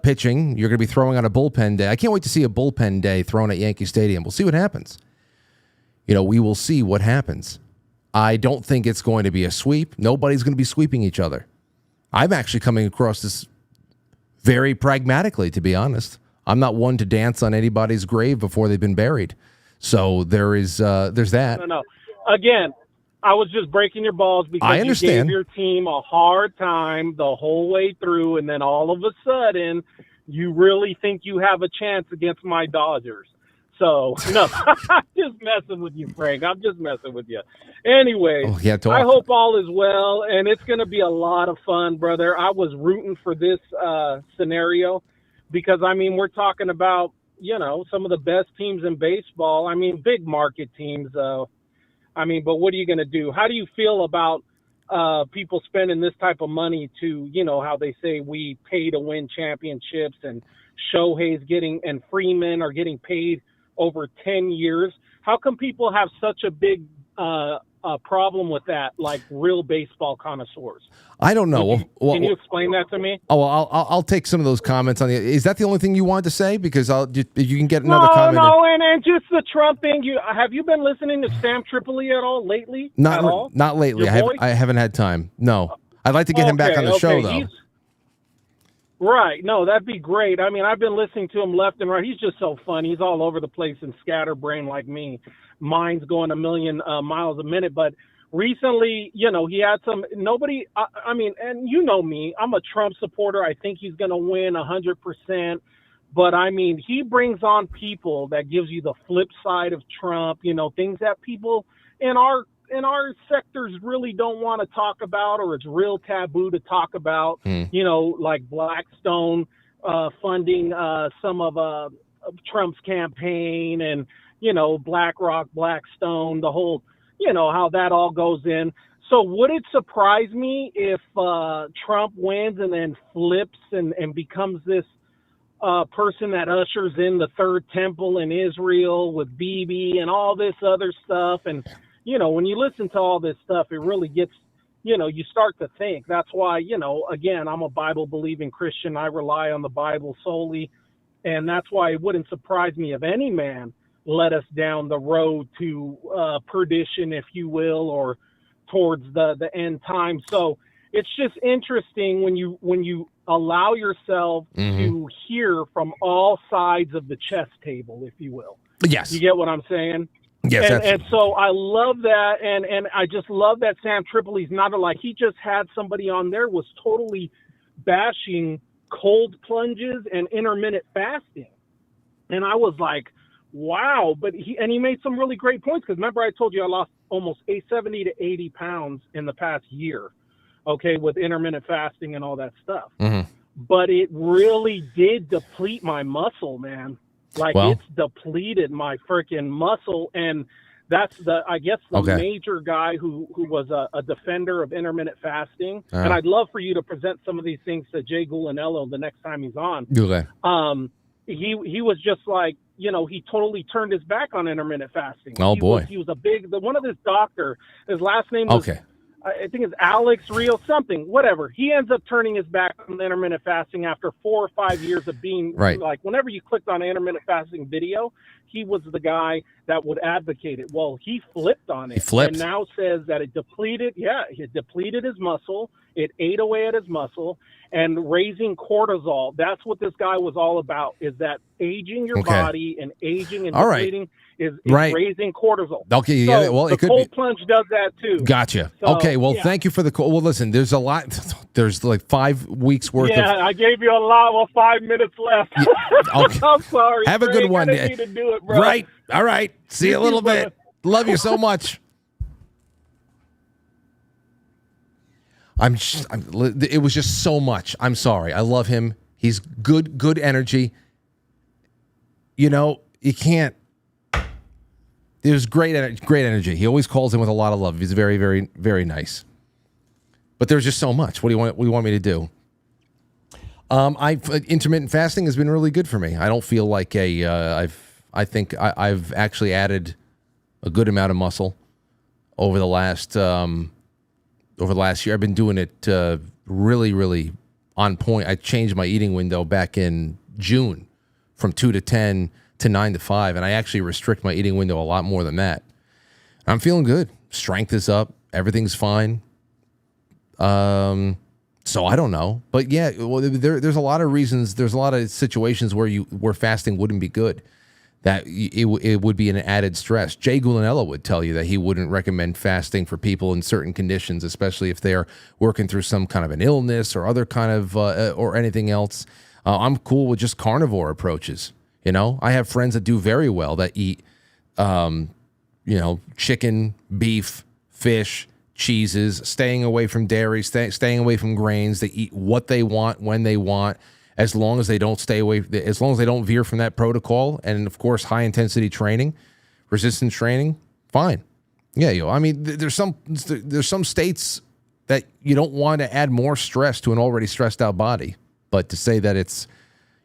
pitching. You're going to be throwing on a bullpen day. I can't wait to see a bullpen day thrown at Yankee Stadium. We'll see what happens. We will see what happens. I don't think it's going to be a sweep. Nobody's going to be sweeping each other. I'm actually coming across this very pragmatically, to be honest. I'm not one to dance on anybody's grave before they've been buried. So there's that. No. Again, I was just breaking your balls because I understand. You gave your team a hard time the whole way through, and then all of a sudden, you really think you have a chance against my Dodgers. So, no, I'm just messing with you, Frank. I'm just messing with you. Anyway, I hope all is well, and it's going to be a lot of fun, brother. I was rooting for this scenario because, I mean, we're talking about, some of the best teams in baseball. I mean, big market teams. But what are you going to do? How do you feel about people spending this type of money to, how they say we pay to win championships, and Shohei's and Freeman are getting paid over 10 years? How come people have such a big problem with that, like real baseball connoisseurs. I don't know. Can you explain that to me? Oh, well, I'll take some of those comments on the. Is that the only thing you wanted to say? Because if you can get another comment. No, and just the Trump thing. Have you been listening to Sam Tripoli at all lately? Not at all? Not lately. Your I haven't had time. No, I'd like to get him back on the show though. Right. No, that'd be great. I mean, I've been listening to him left and right. He's just so fun. He's all over the place and scatterbrained like me. Mine's going a million miles a minute. But recently, he had I mean, and you know me, I'm a Trump supporter. I think he's going to win 100%. But I mean, he brings on people that gives you the flip side of Trump, things that people in our sectors really don't want to talk about, or it's real taboo to talk about, like Blackstone funding some of Trump's campaign, and, BlackRock, Blackstone, the whole, how that all goes in. So would it surprise me if Trump wins and then flips and becomes this person that ushers in the third temple in Israel with Bibi and all this other stuff? And when you listen to all this stuff, it really gets, you start to think. That's why, again, I'm a Bible-believing Christian. I rely on the Bible solely. And that's why it wouldn't surprise me if any man led us down the road to perdition, if you will, or towards the end time. So it's just interesting when you allow yourself to hear from all sides of the chess table, if you will. Yes. You get what I'm saying? Yes, and so I love that, and I just love that Sam Tripoli's not he just had somebody on there was totally bashing cold plunges and intermittent fasting, and I was like, wow. But he made some really great points, because remember I told you I lost almost 70 to 80 pounds in the past year, okay, with intermittent fasting and all that stuff. But it really did deplete my muscle, man. It's depleted my freaking muscle, and that's the major guy who was a defender of intermittent fasting. And I'd love for you to present some of these things to Jay Gulanello the next time he's on. Okay. He was just like, he totally turned his back on intermittent fasting. He was a big, one of this doctor, his last name was, I think it's Alex Rio something, whatever. He ends up turning his back on intermittent fasting after 4 or 5 years of being like, whenever you clicked on an intermittent fasting video, he was the guy that would advocate it. Well, he flipped on it. And now says that it depleted his muscle. It ate away at his muscle and raising cortisol. That's what this guy was all about, is that aging your body and aging and depleting is raising cortisol. Okay, so well, it could cold plunge does that too. Gotcha. So, okay, well, thank you for the call. Well, listen, there's a lot. There's like 5 weeks worth of. Yeah, I gave you a lot. Well, 5 minutes left. Okay. I'm sorry. Have Craig, a good one. I didn't need to do it, bro. Right. All right. See you a little bit. Love you so much. It was just so much. I'm sorry. I love him. He's good energy. You can't. It was great energy. He always calls in with a lot of love. He's very, very, very nice. But there's just so much. What do you want me to do? Intermittent fasting has been really good for me. I don't feel like I think I've actually added a good amount of muscle over the last year. I've been doing it really, really on point. I changed my eating window back in June from 2 to 10 to 9 to 5, and I actually restrict my eating window a lot more than that. I'm feeling good. Strength is up. Everything's fine. So I don't know, but yeah, well, there's a lot of reasons. There's a lot of situations where fasting wouldn't be good. That it would be an added stress. Jay Gulanello would tell you that he wouldn't recommend fasting for people in certain conditions, especially if they're working through some kind of an illness or other kind of or anything else. I'm cool with just carnivore approaches. I have friends that do very well that eat, chicken, beef, fish, cheeses, staying away from dairy, staying away from grains. They eat what they want when they want. As long as they don't as long as they don't veer from that protocol, and of course, high intensity training, resistance training, fine. Yeah, I mean, there's some states that you don't want to add more stress to an already stressed out body, but to say that it's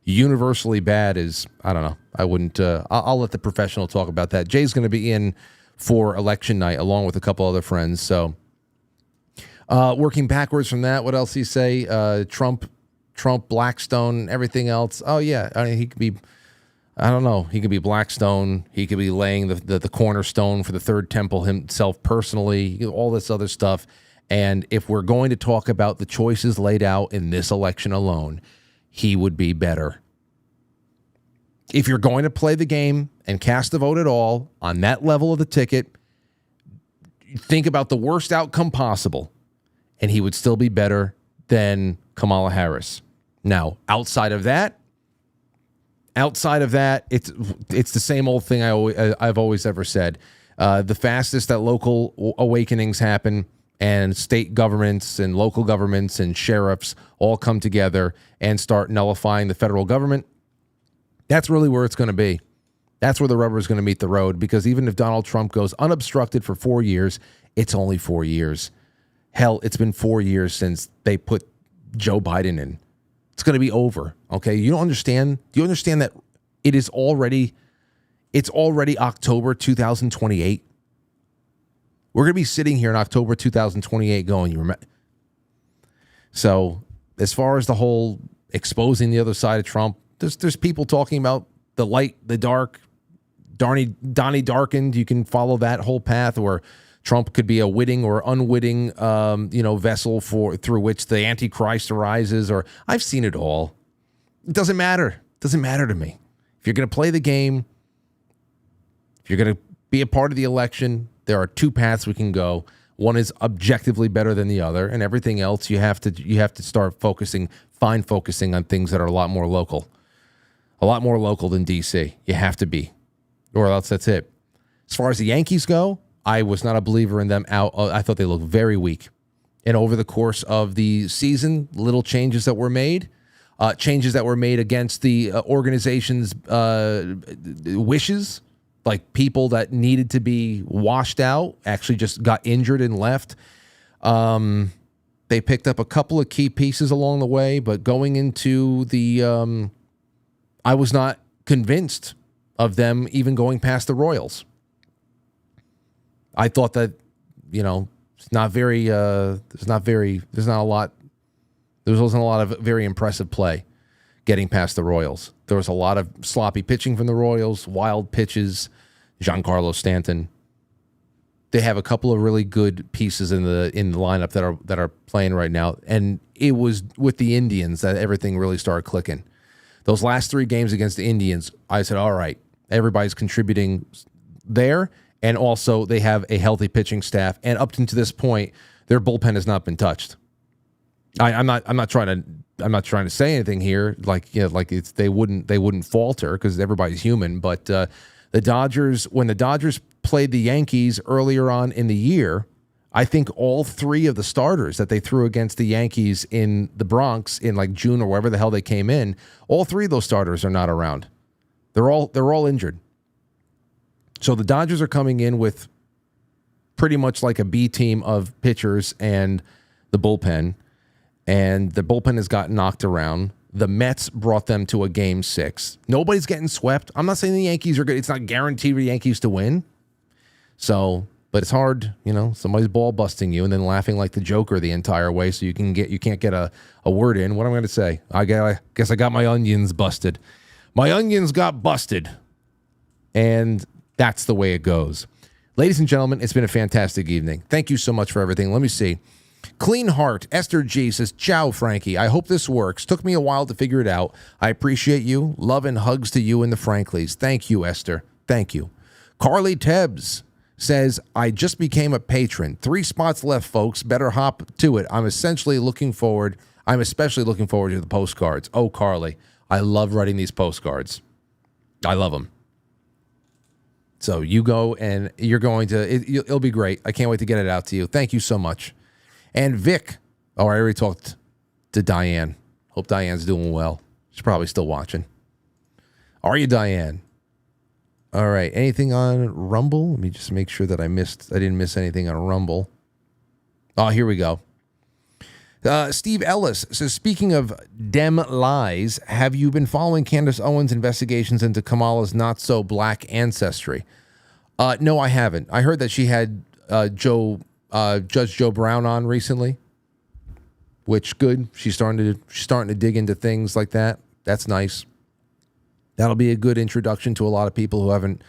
universally bad is, I don't know. I wouldn't. I'll let the professional talk about that. Jay's going to be in for election night, along with a couple other friends. So, working backwards from that, what else he say? Trump, Blackstone, everything else. Oh yeah, I mean, he could be. I don't know. He could be Blackstone. He could be laying the cornerstone for the third temple himself personally. All this other stuff. And if we're going to talk about the choices laid out in this election alone, he would be better. If you're going to play the game and cast a vote at all on that level of the ticket, think about the worst outcome possible, and he would still be better than Kamala Harris. Now, outside of that, it's the same old thing I've always ever said. The fastest that local awakenings happen and state governments and local governments and sheriffs all come together and start nullifying the federal government, that's really where it's going to be. That's where the rubber is going to meet the road, because even if Donald Trump goes unobstructed for 4 years, it's only 4 years. Hell, it's been 4 years since they put Joe Biden in. It's going to be over. Okay. You don't understand. Do you understand that it's already October 2028? We're going to be sitting here in October 2028 going, you remember? So as far as the whole exposing the other side of Trump, there's people talking about the light, the dark, Donnie darkened. You can follow that whole path where Trump could be a witting or unwitting, vessel through which the Antichrist arises. Or I've seen it all. It doesn't matter. It doesn't matter to me. If you're going to play the game, if you're going to be a part of the election, there are two paths we can go. One is objectively better than the other, and everything else you have to start focusing on things that are a lot more local than DC. You have to be, or else that's it. As far as the Yankees go, I was not a believer in them out. I thought they looked very weak. And over the course of the season, little changes that were made against the organization's wishes, like people that needed to be washed out actually just got injured and left. They picked up a couple of key pieces along the way, but going into the, I was not convinced of them even going past the Royals. I thought that, there wasn't a lot of very impressive play getting past the Royals. There was a lot of sloppy pitching from the Royals, wild pitches, Giancarlo Stanton. They have a couple of really good pieces in the lineup that are playing right now, and it was with the Indians that everything really started clicking. Those last 3 games against the Indians, I said, all right, everybody's contributing there. And also, they have a healthy pitching staff. And up to this point, their bullpen has not been touched. I'm not trying to say anything here. They wouldn't falter because everybody's human. But the Dodgers, when the Dodgers played the Yankees earlier on in the year, I think all 3 of the starters that they threw against the Yankees in the Bronx in like June or wherever the hell they came in, all 3 of those starters are not around. They're all injured. So the Dodgers are coming in with pretty much like a B team of pitchers and the bullpen, and the bullpen has gotten knocked around. The Mets brought them to a game 6. Nobody's getting swept. I'm not saying the Yankees are good. It's not guaranteed for the Yankees to win. So, but it's hard, somebody's ball busting you and then laughing like the Joker the entire way so you can't get a word in. What am I going to say? I guess I got my onions busted. My onions got busted. And that's the way it goes. Ladies and gentlemen, it's been a fantastic evening. Thank you so much for everything. Let me see. Clean Heart, Esther G says, ciao, Frankie. I hope this works. Took me a while to figure it out. I appreciate you. Love and hugs to you and the Franklies. Thank you, Esther. Thank you. Carly Tebbs says, I just became a patron. 3 spots left, folks. Better hop to it. I'm especially looking forward to the postcards. Oh, Carly, I love writing these postcards. I love them. So you go and you're going to, it'll be great. I can't wait to get it out to you. Thank you so much. And Vic, I already talked to Diane. Hope Diane's doing well. She's probably still watching. Are you, Diane? All right. Anything on Rumble? Let me just make sure that I didn't miss anything on Rumble. Oh, here we go. Steve Ellis says, speaking of Dem lies, have you been following Candace Owens' investigations into Kamala's not-so-black ancestry? No, I haven't. I heard that she had Judge Joe Brown on recently, which good. She's starting to dig into things like that. That's nice. That'll be a good introduction to a lot of people who haven't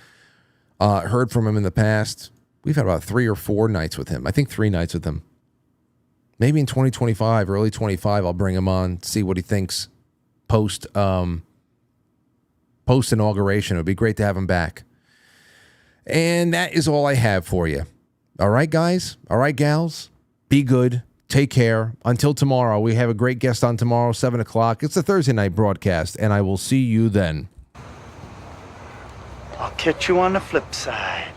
heard from him in the past. We've had about 3 or 4 nights with him. I think 3 nights with him. Maybe in 2025, early 25, I'll bring him on, see what he thinks post inauguration. It would be great to have him back. And that is all I have for you. All right, guys? All right, gals? Be good. Take care. Until tomorrow, we have a great guest on tomorrow, 7 o'clock. It's a Thursday night broadcast, and I will see you then. I'll catch you on the flip side.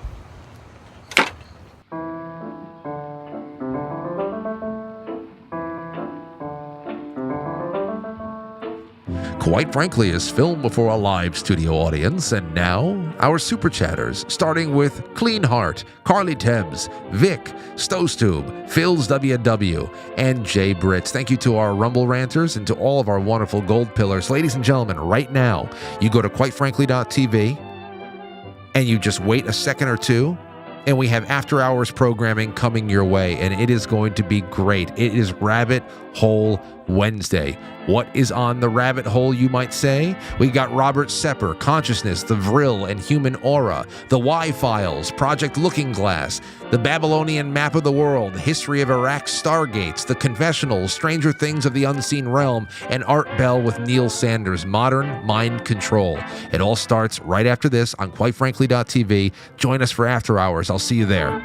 Quite Frankly is filmed before a live studio audience, and now our super chatters, starting with Clean Heart, Carly Tebbs, Vic, Stowstube, Phil's WW, and Jay Brits. Thank you to our Rumble Ranters and to all of our wonderful gold pillars. Ladies and gentlemen, right now, you go to quitefrankly.tv and you just wait a second or two, and we have after hours programming coming your way, and it is going to be great. It is Rabbit Hole Wednesday. What is on the rabbit hole, you might say? We got Robert Sepper, Consciousness, The Vril, and Human Aura, The Y-Files, Project Looking Glass, The Babylonian Map of the World, History of Iraq's Stargates, The Confessionals, Stranger Things of the Unseen Realm, and Art Bell with Neil Sanders, Modern Mind Control. It all starts right after this on quitefrankly.tv. Join us for After Hours. I'll see you there.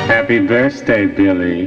Happy birthday, Billy.